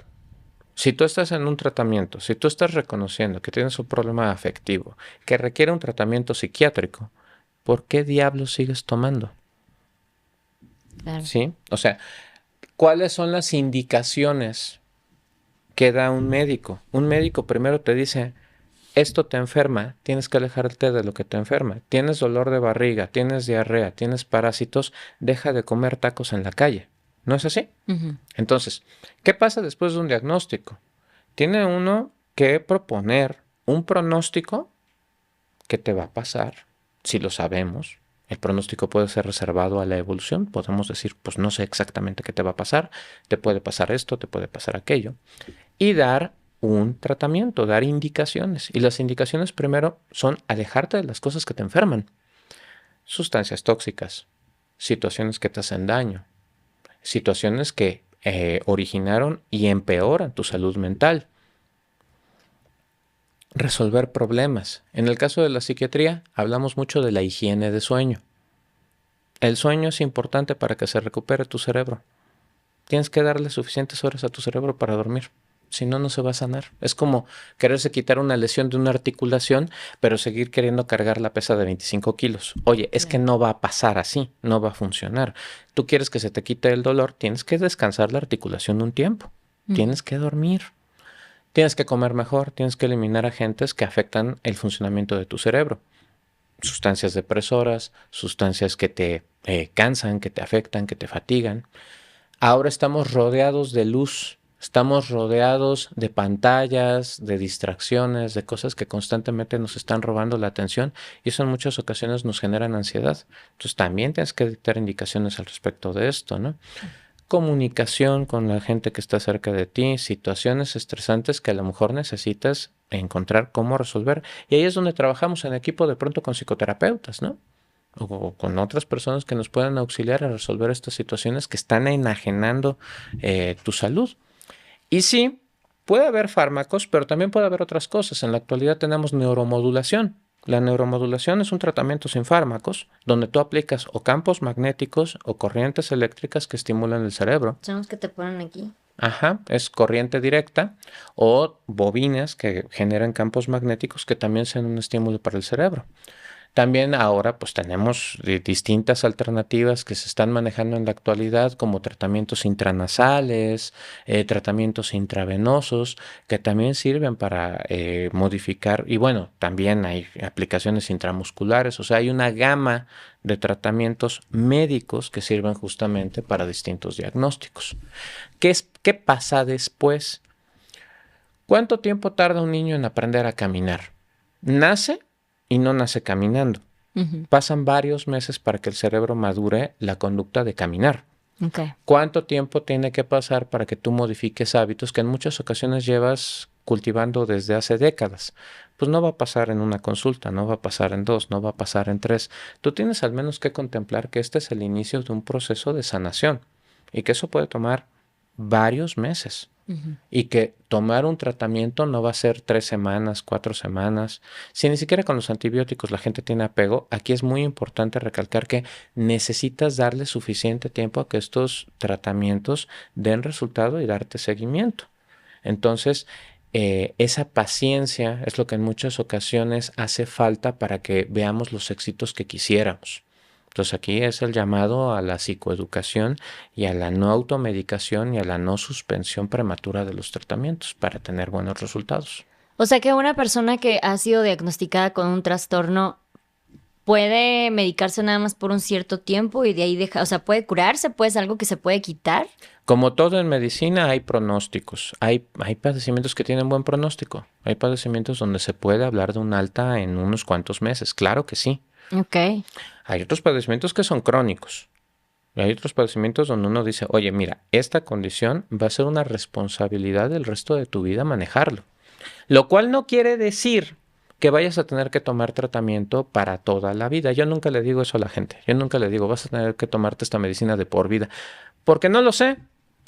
Si tú estás en un tratamiento, si tú estás reconociendo que tienes un problema afectivo que requiere un tratamiento psiquiátrico, ¿por qué diablos sigues tomando? Claro. ¿Sí? O sea, ¿cuáles son las indicaciones que da un médico? Un médico primero te dice, esto te enferma, tienes que alejarte de lo que te enferma. Tienes dolor de barriga, tienes diarrea, tienes parásitos, deja de comer tacos en la calle. ¿No es así? Ujú. Entonces, ¿qué pasa después de un diagnóstico? Tiene uno que proponer un pronóstico que te va a pasar, si lo sabemos. El pronóstico puede ser reservado a la evolución. Podemos decir, pues no sé exactamente qué te va a pasar. Te puede pasar esto, te puede pasar aquello. Y dar un tratamiento, dar indicaciones. Y las indicaciones primero son alejarte de las cosas que te enferman. Sustancias tóxicas, situaciones que te hacen daño, situaciones que originaron y empeoran tu salud mental. Resolver problemas. En el caso de la psiquiatría, hablamos mucho de la higiene de sueño. El sueño es importante para que se recupere tu cerebro. Tienes que darle suficientes horas a tu cerebro para dormir. Si no, no se va a sanar. Es como quererse quitar una lesión de una articulación, pero seguir queriendo cargar la pesa de 25 kilos. Oye, es que no va a pasar así, no va a funcionar. Tú quieres que se te quite el dolor, tienes que descansar la articulación un tiempo. Tienes que dormir. Tienes que comer mejor, tienes que eliminar agentes que afectan el funcionamiento de tu cerebro. Sustancias depresoras, sustancias que te cansan, que te afectan, que te fatigan. Ahora estamos rodeados de luz, estamos rodeados de pantallas, de distracciones, de cosas que constantemente nos están robando la atención y eso en muchas ocasiones nos generan ansiedad. Entonces también tienes que dictar indicaciones al respecto de esto, ¿no? Comunicación con la gente que está cerca de ti, situaciones estresantes que a lo mejor necesitas encontrar cómo resolver. Y ahí es donde trabajamos en equipo de pronto con psicoterapeutas, ¿no? O con otras personas que nos puedan auxiliar a resolver estas situaciones que están enajenando tu salud. Y sí, puede haber fármacos, pero también puede haber otras cosas. En la actualidad tenemos neuromodulación. La neuromodulación es un tratamiento sin fármacos, donde tú aplicas o campos magnéticos o corrientes eléctricas que estimulan el cerebro. Son los que te ponen aquí. Ajá, es corriente directa o bobinas que generan campos magnéticos que también sean un estímulo para el cerebro. También ahora pues tenemos distintas alternativas que se están manejando en la actualidad como tratamientos intranasales, tratamientos intravenosos que también sirven para modificar y bueno, también hay aplicaciones intramusculares, o sea, hay una gama de tratamientos médicos que sirven justamente para distintos diagnósticos. ¿Qué pasa después? ¿Cuánto tiempo tarda un niño en aprender a caminar? Nace y no nace caminando. Pasan varios meses para que el cerebro madure la conducta de caminar. Okay. ¿Cuánto tiempo tiene que pasar para que tú modifiques hábitos que en muchas ocasiones llevas cultivando desde hace décadas? Pues no va a pasar en una consulta, no va a pasar en 2, no va a pasar en 3. Tú tienes al menos que contemplar que este es el inicio de un proceso de sanación y que eso puede tomar varios meses. Y que tomar un tratamiento no va a ser 3 semanas, 4 semanas. Si ni siquiera con los antibióticos la gente tiene apego, aquí es muy importante recalcar que necesitas darle suficiente tiempo a que estos tratamientos den resultado y darte seguimiento. Entonces, esa paciencia es lo que en muchas ocasiones hace falta para que veamos los éxitos que quisiéramos. Entonces aquí es el llamado a la psicoeducación y a la no automedicación y a la no suspensión prematura de los tratamientos para tener buenos resultados. O sea que una persona que ha sido diagnosticada con un trastorno puede medicarse nada más por un cierto tiempo y de ahí deja, o sea, puede curarse, pues algo que se puede quitar. Como todo en medicina hay pronósticos, hay padecimientos que tienen buen pronóstico, hay padecimientos donde se puede hablar de un alta en unos cuantos meses, claro que sí. Ok. Hay otros padecimientos que son crónicos. Y hay otros padecimientos donde uno dice, oye, mira, esta condición va a ser una responsabilidad del resto de tu vida manejarlo. Lo cual no quiere decir que vayas a tener que tomar tratamiento para toda la vida. Yo nunca le digo eso a la gente. Yo nunca le digo, vas a tener que tomarte esta medicina de por vida. Porque no lo sé.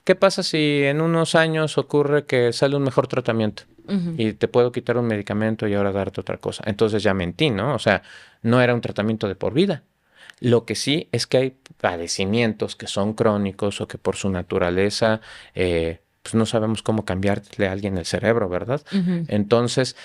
¿Qué pasa si en unos años ocurre que sale un mejor tratamiento? Y te puedo quitar un medicamento y ahora darte otra cosa. Entonces ya mentí, ¿no? O sea, no era un tratamiento de por vida. Lo que sí es que hay padecimientos que son crónicos o que por su naturaleza pues no sabemos cómo cambiarle a alguien el cerebro, ¿verdad? Entonces,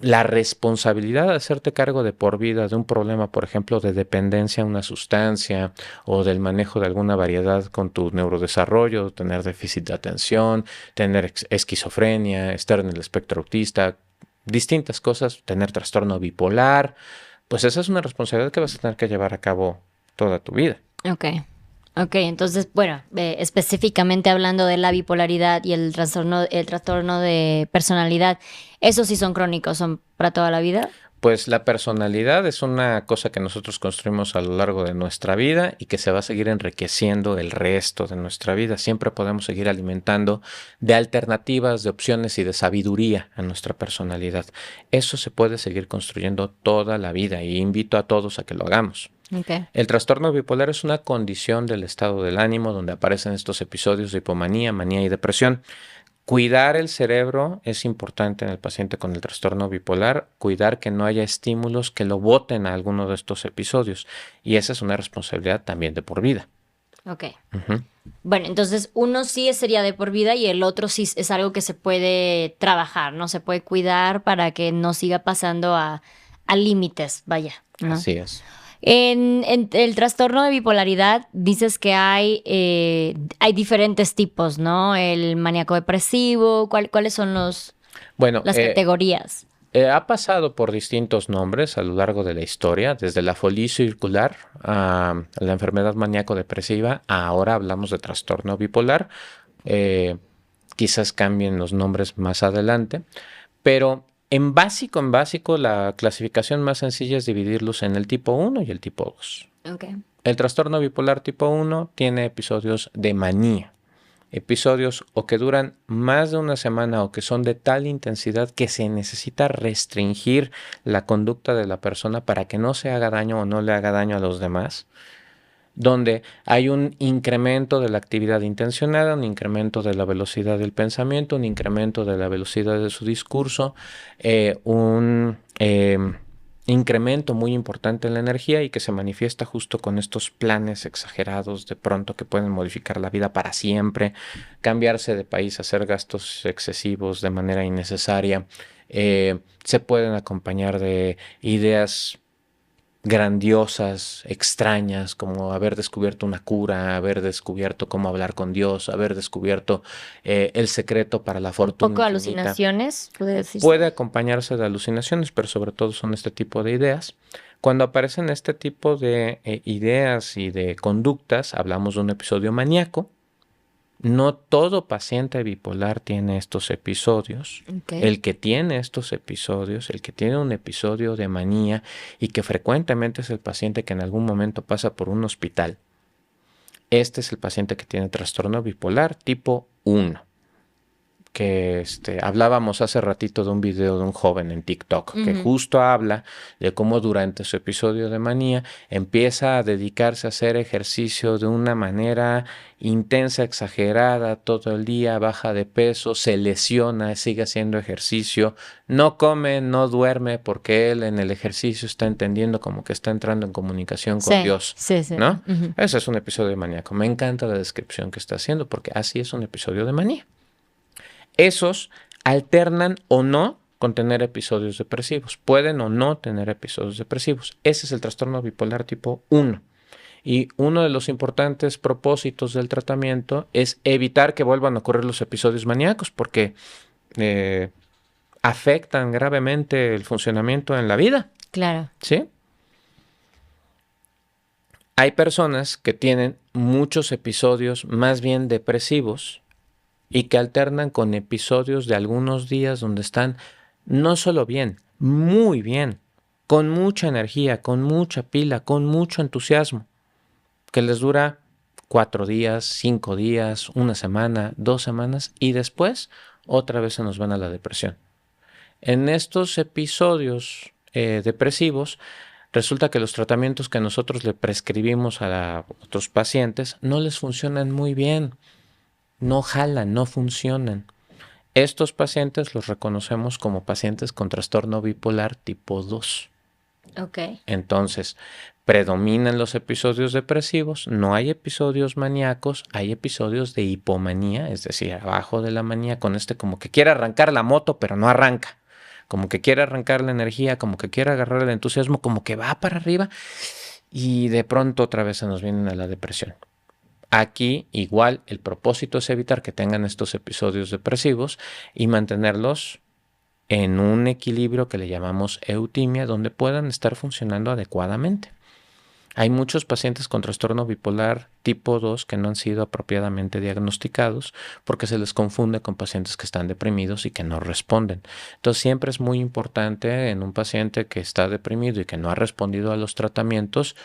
la responsabilidad de hacerte cargo de por vida de un problema, por ejemplo, de dependencia a una sustancia o del manejo de alguna variedad con tu neurodesarrollo, tener déficit de atención, tener esquizofrenia, estar en el espectro autista, distintas cosas, tener trastorno bipolar, pues esa es una responsabilidad que vas a tener que llevar a cabo toda tu vida. Ok. Ok, entonces, bueno, específicamente hablando de la bipolaridad y el trastorno de personalidad, ¿esos sí son crónicos, son para toda la vida? Pues la personalidad es una cosa que nosotros construimos a lo largo de nuestra vida y que se va a seguir enriqueciendo el resto de nuestra vida. Siempre podemos seguir alimentando de alternativas, de opciones y de sabiduría a nuestra personalidad. Eso se puede seguir construyendo toda la vida y invito a todos a que lo hagamos. Okay. El trastorno bipolar es una condición del estado del ánimo donde aparecen estos episodios de hipomanía, manía y depresión. Cuidar el cerebro es importante en el paciente con el trastorno bipolar, cuidar que no haya estímulos que lo boten a alguno de estos episodios. Y esa es una responsabilidad también de por vida. Ok. Bueno, entonces uno sí sería de por vida y el otro sí es algo que se puede trabajar, ¿no? Se puede cuidar para que no siga pasando a límites, vaya, ¿no? Así es. En el trastorno de bipolaridad dices que hay diferentes tipos, ¿no? El maníaco depresivo, ¿cuáles son las categorías? Ha pasado por distintos nombres a lo largo de la historia, desde la folie circular a la enfermedad maníaco-depresiva, ahora hablamos de trastorno bipolar. Quizás cambien los nombres más adelante, pero en básico, la clasificación más sencilla es dividirlos en el tipo 1 y el tipo 2. Okay. El trastorno bipolar tipo 1 tiene episodios de manía. Episodios o que duran más de una semana o que son de tal intensidad que se necesita restringir la conducta de la persona para que no se haga daño o no le haga daño a los demás, donde hay un incremento de la actividad intencionada, un incremento de la velocidad del pensamiento, un incremento de la velocidad de su discurso, un incremento muy importante en la energía y que se manifiesta justo con estos planes exagerados de pronto que pueden modificar la vida para siempre, cambiarse de país, hacer gastos excesivos de manera innecesaria, se pueden acompañar de ideas grandiosas, extrañas, como haber descubierto una cura, haber descubierto cómo hablar con Dios, haber descubierto el secreto para la fortuna. ¿Un poco alucinaciones? Puede acompañarse de alucinaciones, pero sobre todo son este tipo de ideas. Cuando aparecen este tipo de ideas y de conductas, hablamos de un episodio maníaco. No todo paciente bipolar tiene estos episodios. Okay. El que tiene estos episodios, el que tiene un episodio de manía y que frecuentemente es el paciente que en algún momento pasa por un hospital, este es el paciente que tiene trastorno bipolar tipo 1. Que hablábamos hace ratito de un video de un joven en TikTok que justo habla de cómo durante su episodio de manía empieza a dedicarse a hacer ejercicio de una manera intensa, exagerada, todo el día, baja de peso, se lesiona, sigue haciendo ejercicio, no come, no duerme porque él en el ejercicio está entendiendo como que está entrando en comunicación con Dios, ¿no? Ese es un episodio de maníaco. Me encanta la descripción que está haciendo porque así es un episodio de manía. Esos alternan o no con tener episodios depresivos. Pueden o no tener episodios depresivos. Ese es el trastorno bipolar tipo 1. Y uno de los importantes propósitos del tratamiento es evitar que vuelvan a ocurrir los episodios maníacos porque afectan gravemente el funcionamiento en la vida. Claro. ¿Sí? Hay personas que tienen muchos episodios más bien depresivos y que alternan con episodios de algunos días donde están no solo bien, muy bien, con mucha energía, con mucha pila, con mucho entusiasmo, que les dura 4 días, 5 días, 1 semana, 2 semanas y después otra vez se nos van a la depresión. En estos episodios depresivos resulta que los tratamientos que nosotros le prescribimos a otros pacientes no les funcionan muy bien. No jalan, no funcionan. Estos pacientes los reconocemos como pacientes con trastorno bipolar tipo 2. Okay. Entonces, predominan los episodios depresivos, no hay episodios maníacos, hay episodios de hipomanía, es decir, abajo de la manía, con como que quiere arrancar la moto, pero no arranca. Como que quiere arrancar la energía, como que quiere agarrar el entusiasmo, como que va para arriba y de pronto otra vez se nos vienen a la depresión. Aquí igual el propósito es evitar que tengan estos episodios depresivos y mantenerlos en un equilibrio que le llamamos eutimia, donde puedan estar funcionando adecuadamente. Hay muchos pacientes con trastorno bipolar tipo 2 que no han sido apropiadamente diagnosticados porque se les confunde con pacientes que están deprimidos y que no responden. Entonces siempre es muy importante en un paciente que está deprimido y que no ha respondido a los tratamientos,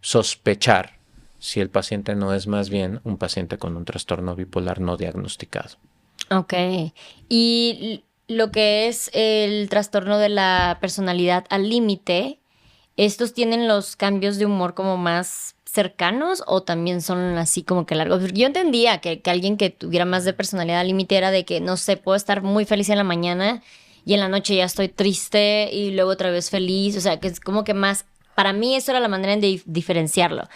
sospechar si el paciente no es más bien un paciente con un trastorno bipolar no diagnosticado. Ok. Y lo que es el trastorno de la personalidad al límite, ¿estos tienen los cambios de humor como más cercanos o también son así como que largos? Yo entendía que alguien que tuviera más de personalidad al límite era de que, no sé, puedo estar muy feliz en la mañana y en la noche ya estoy triste y luego otra vez feliz. O sea, que es como que más, para mí eso era la manera de diferenciarlo.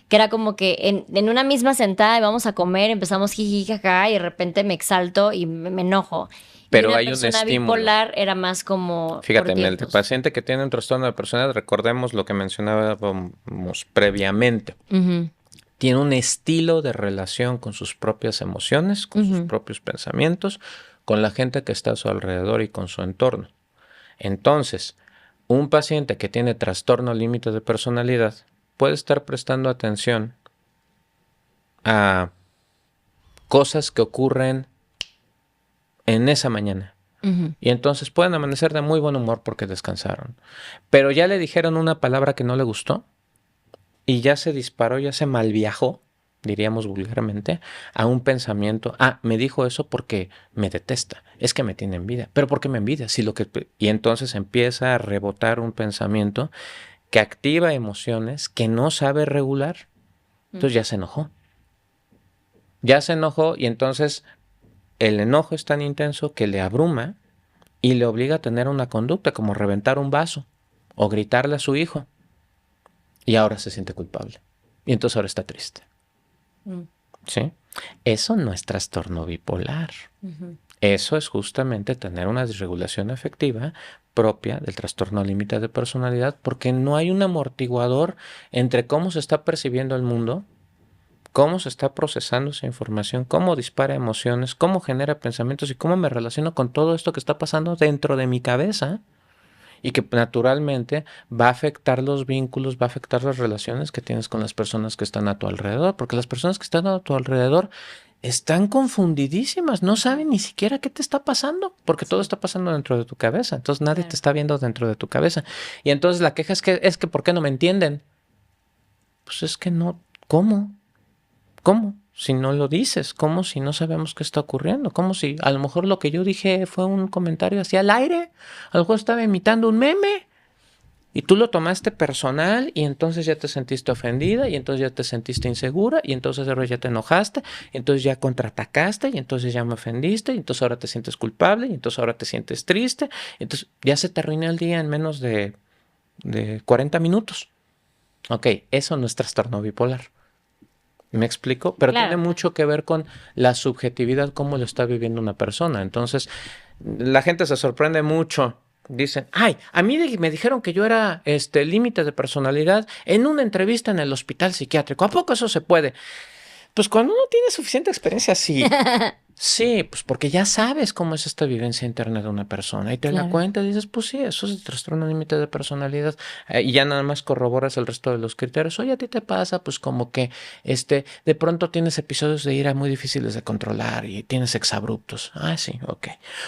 Que era como que en una misma sentada vamos a comer, empezamos jiji, jaja, y de repente me exalto y me enojo. Y Pero una hay un persona estímulo. bipolar era más como Fíjate, por en el tiempos. paciente que tiene un trastorno de personalidad, recordemos lo que mencionábamos previamente. Ujú, Tiene un estilo de relación con sus propias emociones, con sus ujú. propios pensamientos, con la gente que está a su alrededor y con su entorno. Entonces, un paciente que tiene trastorno límite de personalidad puede estar prestando atención a cosas que ocurren en esa mañana. Ujú. Y entonces pueden amanecer de muy buen humor porque descansaron. Pero ya le dijeron una palabra que no le gustó y ya se disparó, ya se malviajó, diríamos vulgarmente, a un pensamiento. Ah, me dijo eso porque me detesta, es que me tiene envidia. ¿Pero por qué me envidia? Si lo que... Y entonces empieza a rebotar un pensamiento que activa emociones que no sabe regular. Entonces ya se enojó. Ya se enojó y entonces el enojo es tan intenso que le abruma y le obliga a tener una conducta como reventar un vaso o gritarle a su hijo. Y ahora se siente culpable. Y entonces ahora está triste. Mm. ¿Sí? Eso no es trastorno bipolar. Ujú. Eso es justamente tener una disregulación afectiva propia del trastorno límite de personalidad porque no hay un amortiguador entre cómo se está percibiendo el mundo, cómo se está procesando esa información, cómo dispara emociones, cómo genera pensamientos y cómo me relaciono con todo esto que está pasando dentro de mi cabeza y que naturalmente va a afectar los vínculos, va a afectar las relaciones que tienes con las personas que están a tu alrededor, porque las personas que están a tu alrededor están confundidísimas, no saben ni siquiera qué te está pasando, porque todo está pasando dentro de tu cabeza, entonces nadie te está viendo dentro de tu cabeza. Y entonces la queja es que ¿por qué no me entienden? Pues es que no, ¿cómo? ¿Cómo? Si no lo dices, ¿cómo si no sabemos qué está ocurriendo? ¿Cómo si a lo mejor lo que yo dije fue un comentario hacia el aire? A lo mejor estaba imitando un meme y tú lo tomaste personal y entonces ya te sentiste ofendida y entonces ya te sentiste insegura y entonces ahora ya te enojaste y entonces ya contraatacaste y entonces ya me ofendiste y entonces ahora te sientes culpable y entonces ahora te sientes triste y entonces ya se te arruinó el día en menos de 40 minutos. Ok, eso no es trastorno bipolar. ¿Me explico? Pero tiene Claro, claro. mucho que ver con la subjetividad, cómo lo está viviendo una persona. Entonces, la gente se sorprende mucho. Dicen, ay, a mí me dijeron que yo era límite de personalidad en una entrevista en el hospital psiquiátrico. ¿A poco eso se puede? Pues cuando uno tiene suficiente experiencia, sí. Sí, pues porque ya sabes cómo es esta vivencia interna de una persona y te la Claro. cuenta y dices, pues sí, eso es el trastorno límite de personalidad. Y ya nada más corroboras el resto de los criterios. Oye, a ti te pasa, pues como que de pronto tienes episodios de ira muy difíciles de controlar y tienes exabruptos. Ah, sí, ok.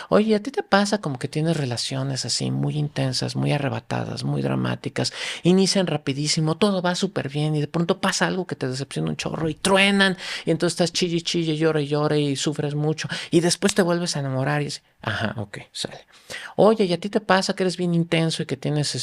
Oye, a ti te pasa como que tienes relaciones así muy intensas, muy arrebatadas, muy dramáticas, inician rapidísimo, todo va súper bien y de pronto pasa algo que te decepciona un chorro y truenan y entonces estás chille, chille, llora y llora y sufres mucho y después te vuelves a enamorar y dices, ajá, ok, sale. Oye, ¿y a ti te pasa que eres bien intenso y que tienes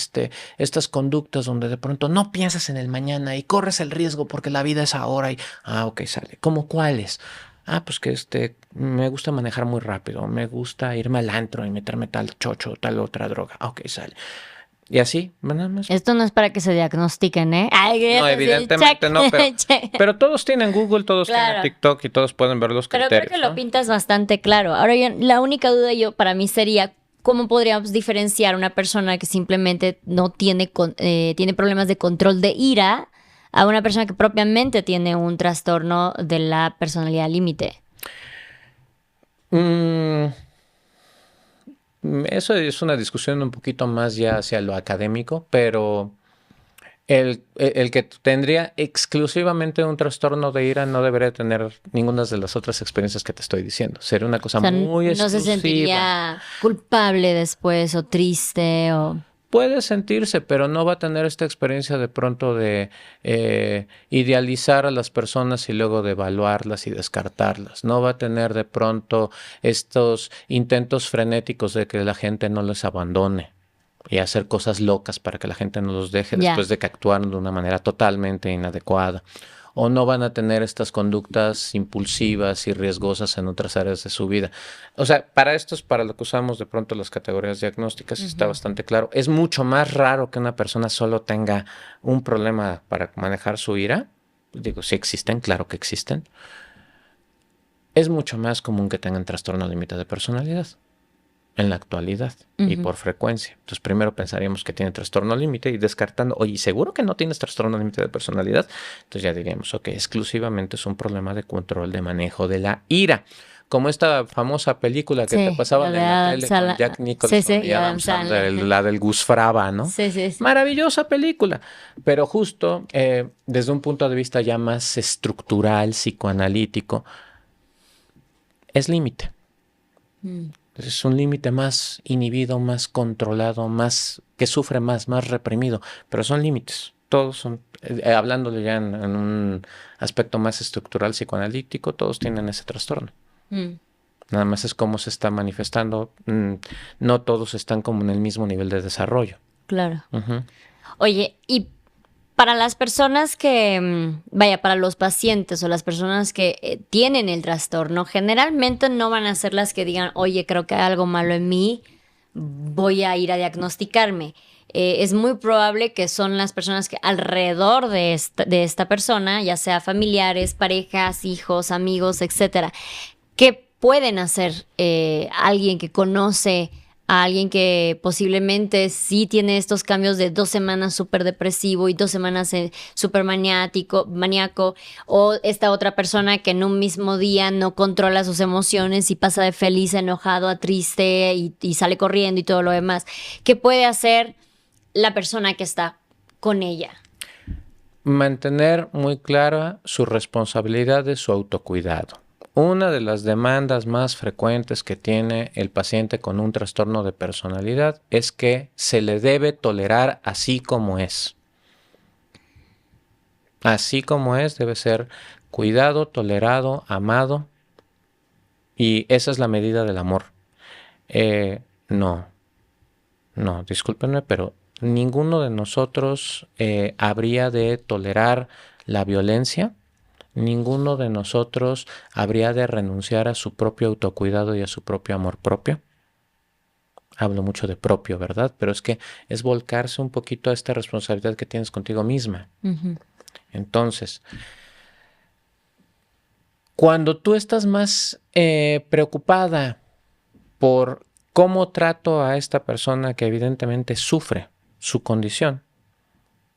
estas conductas donde de pronto no piensas en el mañana y corres el riesgo porque la vida es ahora y, ah, ok, sale. ¿Cómo cuáles? Ah, pues que me gusta manejar muy rápido, me gusta irme al antro y meterme tal chocho, tal otra droga. Ah, ok, sale. Y así, nada más. Esto no es para que se diagnostiquen, ¿eh? Ay, No, evidentemente no, check. pero todos tienen Google, todos tienen Claro. TikTok y todos pueden ver los Pero creo criterios, que lo ¿no? pintas bastante claro. Ahora, la única duda para mí sería cómo podríamos diferenciar una persona que simplemente no tiene, tiene problemas de control de ira a una persona que propiamente tiene un trastorno de la personalidad límite. Mm, Eso es una discusión un poquito más ya hacia lo académico, pero el que tendría exclusivamente un trastorno de ira no debería tener ninguna de las otras experiencias que te estoy diciendo. Sería una cosa O sea, muy no se exclusiva. sentiría culpable después o triste o... Puede sentirse, pero no va a tener esta experiencia de pronto de idealizar a las personas y luego de evaluarlas y descartarlas. No va a tener de pronto estos intentos frenéticos de que la gente no les abandone y hacer cosas locas para que la gente no los deje después de que actuaron de una manera totalmente inadecuada. O no van a tener estas conductas impulsivas y riesgosas en otras áreas de su vida. O sea, para esto es para lo que usamos de pronto las categorías diagnósticas, está bastante claro. Es mucho más raro que una persona solo tenga un problema para manejar su ira. Digo, si existen, claro que existen. Es mucho más común que tengan trastorno límite de personalidad en la actualidad y por frecuencia. Entonces, primero pensaríamos que tiene trastorno límite y descartando, oye, ¿seguro que no tienes trastorno límite de personalidad? Entonces ya diríamos, ok, exclusivamente es un problema de control de manejo de la ira. Como esta famosa película que te pasaban en la tele con Jack Nicholson y Adam Sandler, la del Gus Fraba, ¿no? Sí. Maravillosa película, pero justo desde un punto de vista ya más estructural, psicoanalítico, es límite. Es un límite más inhibido, más controlado, más que sufre más reprimido, pero son límites. Todos son, hablándole ya en un aspecto más estructural psicoanalítico, todos tienen ese trastorno. Nada más es cómo se está manifestando. No todos están como en el mismo nivel de desarrollo. Claro. Oye, y para las personas que, para los pacientes o las personas que tienen el trastorno, generalmente no van a ser las que digan, oye, creo que hay algo malo en mí, voy a ir a diagnosticarme. Es muy probable que son las personas que alrededor de esta persona, ya sea familiares, parejas, hijos, amigos, etcétera, ¿qué pueden hacer alguien que conoce a alguien que posiblemente sí tiene estos cambios de 2 semanas súper depresivo y 2 semanas súper maníaco, o esta otra persona que en un mismo día no controla sus emociones y pasa de feliz a enojado a triste y sale corriendo y todo lo demás? ¿Qué puede hacer la persona que está con ella? Mantener muy clara su responsabilidad de su autocuidado. Una de las demandas más frecuentes que tiene el paciente con un trastorno de personalidad es que se le debe tolerar así como es. Así como es, debe ser cuidado, tolerado, amado, y esa es la medida del amor. No, discúlpenme, pero ninguno de nosotros habría de tolerar la violencia. Ninguno de nosotros habría de renunciar a su propio autocuidado y a su propio amor propio. Hablo mucho de propio, ¿verdad? Pero es que es volcarse un poquito a esta responsabilidad que tienes contigo misma. Entonces, cuando tú estás más preocupada por cómo trato a esta persona que evidentemente sufre su condición,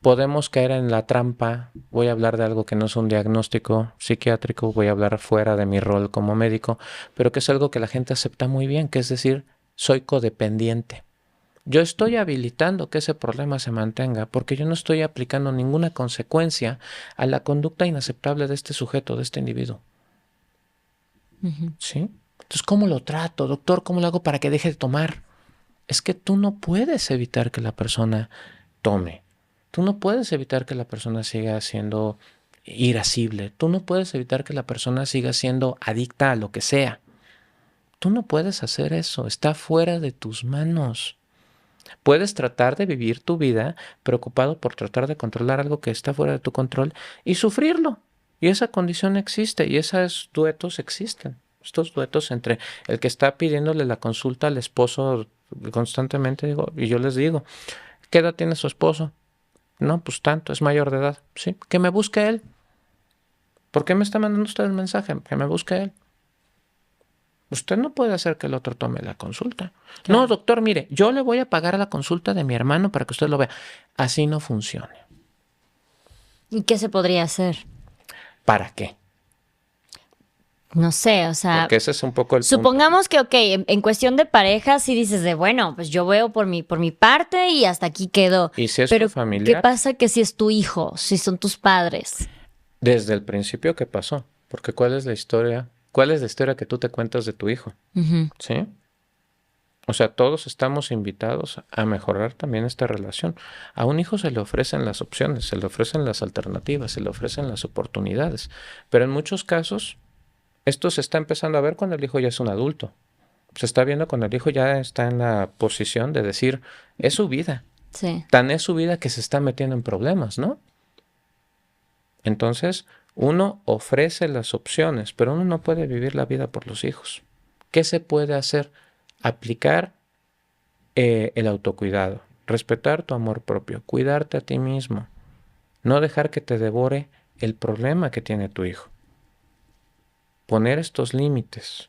podemos caer en la trampa. Voy a hablar de algo que no es un diagnóstico psiquiátrico, voy a hablar fuera de mi rol como médico, pero que es algo que la gente acepta muy bien, que es decir, soy codependiente. Yo estoy habilitando que ese problema se mantenga porque yo no estoy aplicando ninguna consecuencia a la conducta inaceptable de este sujeto, de este individuo. ¿Sí? Entonces, ¿cómo lo trato, doctor? ¿Cómo lo hago para que deje de tomar? Es que tú no puedes evitar que la persona tome. Tú no puedes evitar que la persona siga siendo irascible. Tú no puedes evitar que la persona siga siendo adicta a lo que sea. Tú no puedes hacer eso. Está fuera de tus manos. Puedes tratar de vivir tu vida preocupado por tratar de controlar algo que está fuera de tu control y sufrirlo. Y esa condición existe y esos duetos existen. Estos duetos entre el que está pidiéndole la consulta al esposo constantemente, y yo les digo, ¿qué edad tiene su esposo? No, pues tanto, es mayor de edad. Sí, que me busque él. ¿Por qué me está mandando usted el mensaje? Que me busque él. Usted no puede hacer que el otro tome la consulta. Claro. No, doctor, mire, yo le voy a pagar la consulta de mi hermano para que usted lo vea. Así no funciona. ¿Y qué se podría hacer? ¿Para qué? No sé, o sea, Porque ese es un poco el punto. supongamos que, ok, en cuestión de pareja, sí dices de, bueno, pues yo veo por mi parte y hasta aquí quedó. Y si es tu Pero, ¿qué familiar, pasa que si es tu hijo, si son tus padres? desde el principio, ¿qué pasó? Porque ¿cuál es la historia? ¿Cuál es la historia que tú te cuentas de tu hijo? Ujú. ¿Sí? O sea, todos estamos invitados a mejorar también esta relación. A un hijo se le ofrecen las opciones, se le ofrecen las alternativas, se le ofrecen las oportunidades. Pero en muchos casos, esto se está empezando a ver cuando el hijo ya es un adulto. Se está viendo cuando el hijo ya está en la posición de decir, es su vida. Sí. Tan es su vida que se está metiendo en problemas, ¿no? Entonces, uno ofrece las opciones, pero uno no puede vivir la vida por los hijos. ¿Qué se puede hacer? Aplicar el autocuidado, respetar tu amor propio, cuidarte a ti mismo, no dejar que te devore el problema que tiene tu hijo. Poner estos límites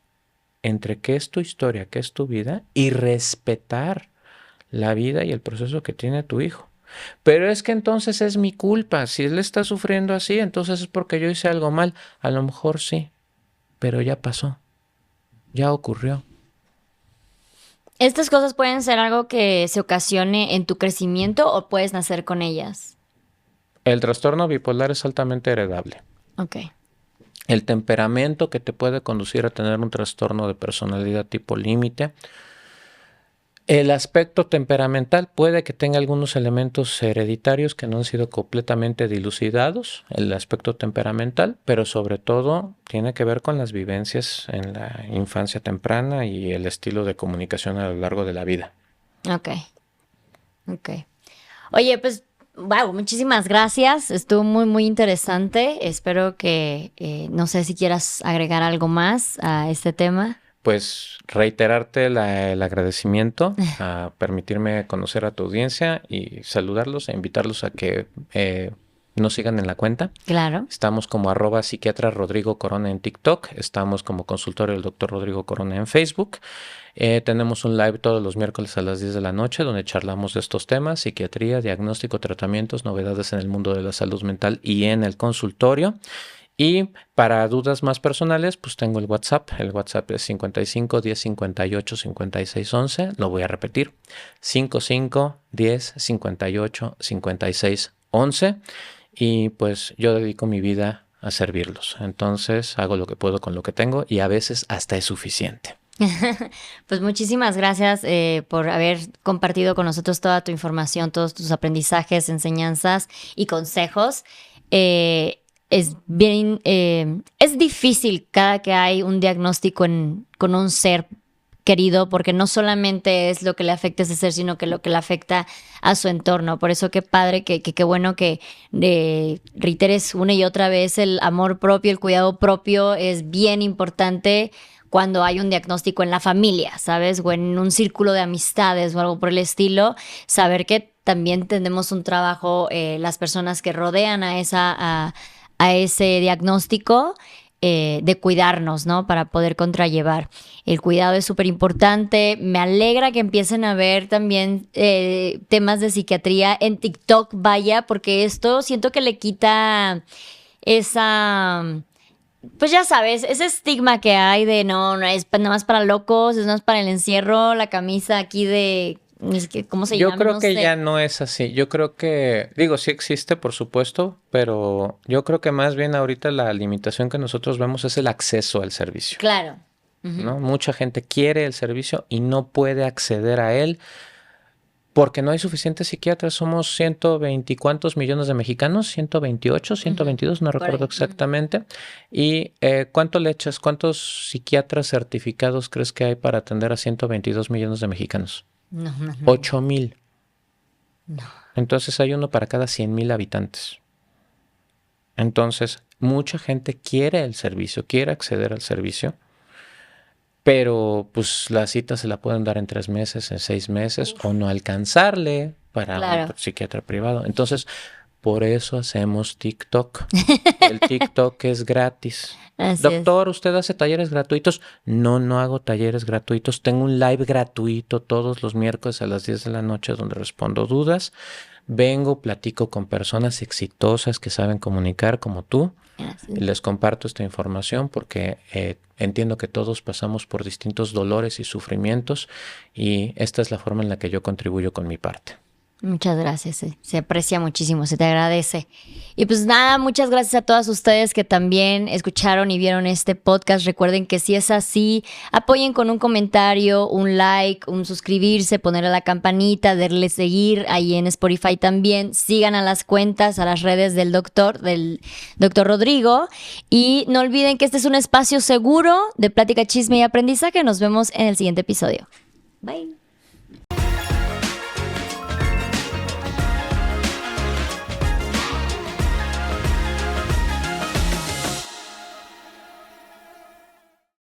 entre qué es tu historia, qué es tu vida y respetar la vida y el proceso que tiene tu hijo. Pero es que entonces es mi culpa. Si él está sufriendo así, entonces es porque yo hice algo mal. A lo mejor sí, pero ya pasó, ya ocurrió. ¿Estas cosas pueden ser algo que se ocasione en tu crecimiento o puedes nacer con ellas? El trastorno bipolar es altamente heredable. Ok. El temperamento que te puede conducir a tener un trastorno de personalidad tipo límite. El aspecto temperamental puede que tenga algunos elementos hereditarios que no han sido completamente dilucidados, el aspecto temperamental, pero sobre todo tiene que ver con las vivencias en la infancia temprana y el estilo de comunicación a lo largo de la vida. Ok. Ok. Oye, pues, wow, muchísimas gracias. Estuvo muy, muy interesante. Espero que, no sé si quieras agregar algo más a este tema. Pues reiterarte el agradecimiento a permitirme conocer a tu audiencia y saludarlos e invitarlos a que nos sigan en la cuenta. Claro. Estamos como @psiquiatra Rodrigo Corona en TikTok. Estamos como consultorio del Dr. Rodrigo Corona en Facebook. Tenemos un live todos los miércoles a las 10 de la noche donde charlamos de estos temas: psiquiatría, diagnóstico, tratamientos, novedades en el mundo de la salud mental y en el consultorio. Y para dudas más personales, pues tengo el WhatsApp. El WhatsApp es 55 10 58 56 11. Lo voy a repetir: 55 10 58 56 11. Y pues yo dedico mi vida a servirlos. Entonces hago lo que puedo con lo que tengo y a veces hasta es suficiente. Pues muchísimas gracias por haber compartido con nosotros toda tu información, todos tus aprendizajes, enseñanzas y consejos. Es bien, es difícil cada que hay un diagnóstico con un ser querido, porque no solamente es lo que le afecta a ese ser, sino que lo que le afecta a su entorno. Por eso qué padre, qué bueno que reiteres una y otra vez el amor propio, el cuidado propio es bien importante cuando hay un diagnóstico en la familia, ¿sabes? O en un círculo de amistades o algo por el estilo, saber que también tenemos un trabajo, las personas que rodean a ese diagnóstico, de cuidarnos, ¿no? Para poder contrallevar. El cuidado es súper importante. Me alegra que empiecen a ver también temas de psiquiatría en TikTok, vaya, porque esto siento que le quita esa, pues ya sabes, ese estigma que hay de no es nada más para locos, es nada más para el encierro, la camisa aquí de, ¿cómo se llama? Yo creo No que sé. ya no es así. Yo creo que, digo, sí existe, por supuesto, pero yo creo que más bien ahorita la limitación que nosotros vemos es el acceso al servicio, Claro. ¿no? Mucha gente quiere el servicio y no puede acceder a él porque no hay suficientes psiquiatras. Somos 120 y cuántos millones de mexicanos, 128, 122, no Por recuerdo ahí. exactamente. ¿Y cuánto le echas? ¿Cuántos psiquiatras certificados crees que hay para atender a 122 millones de mexicanos? No, no, no. 8,000. No. Entonces hay uno para cada 100,000 habitantes. Entonces, mucha gente quiere el servicio, quiere acceder al servicio, pero pues la cita se la pueden dar en 3 meses, en 6 meses, o no alcanzarle para Claro. un psiquiatra privado. Entonces, por eso hacemos TikTok. El TikTok es gratis. Así es. Doctor, ¿usted hace talleres gratuitos? No, no hago talleres gratuitos. Tengo un live gratuito todos los miércoles a las 10 de la noche donde respondo dudas. Vengo, platico con personas exitosas que saben comunicar como tú Gracias. Les comparto esta información porque entiendo que todos pasamos por distintos dolores y sufrimientos y esta es la forma en la que yo contribuyo con mi parte. Muchas gracias, se aprecia muchísimo, se te agradece. Y pues nada, muchas gracias a todas ustedes que también escucharon y vieron este podcast. Recuerden que si es así, apoyen con un comentario, un like, un suscribirse, ponerle a la campanita, darle seguir ahí en Spotify también. Sigan a las cuentas, a las redes del doctor Rodrigo. Y no olviden que este es un espacio seguro de plática, chisme y aprendizaje. Nos vemos en el siguiente episodio. Bye.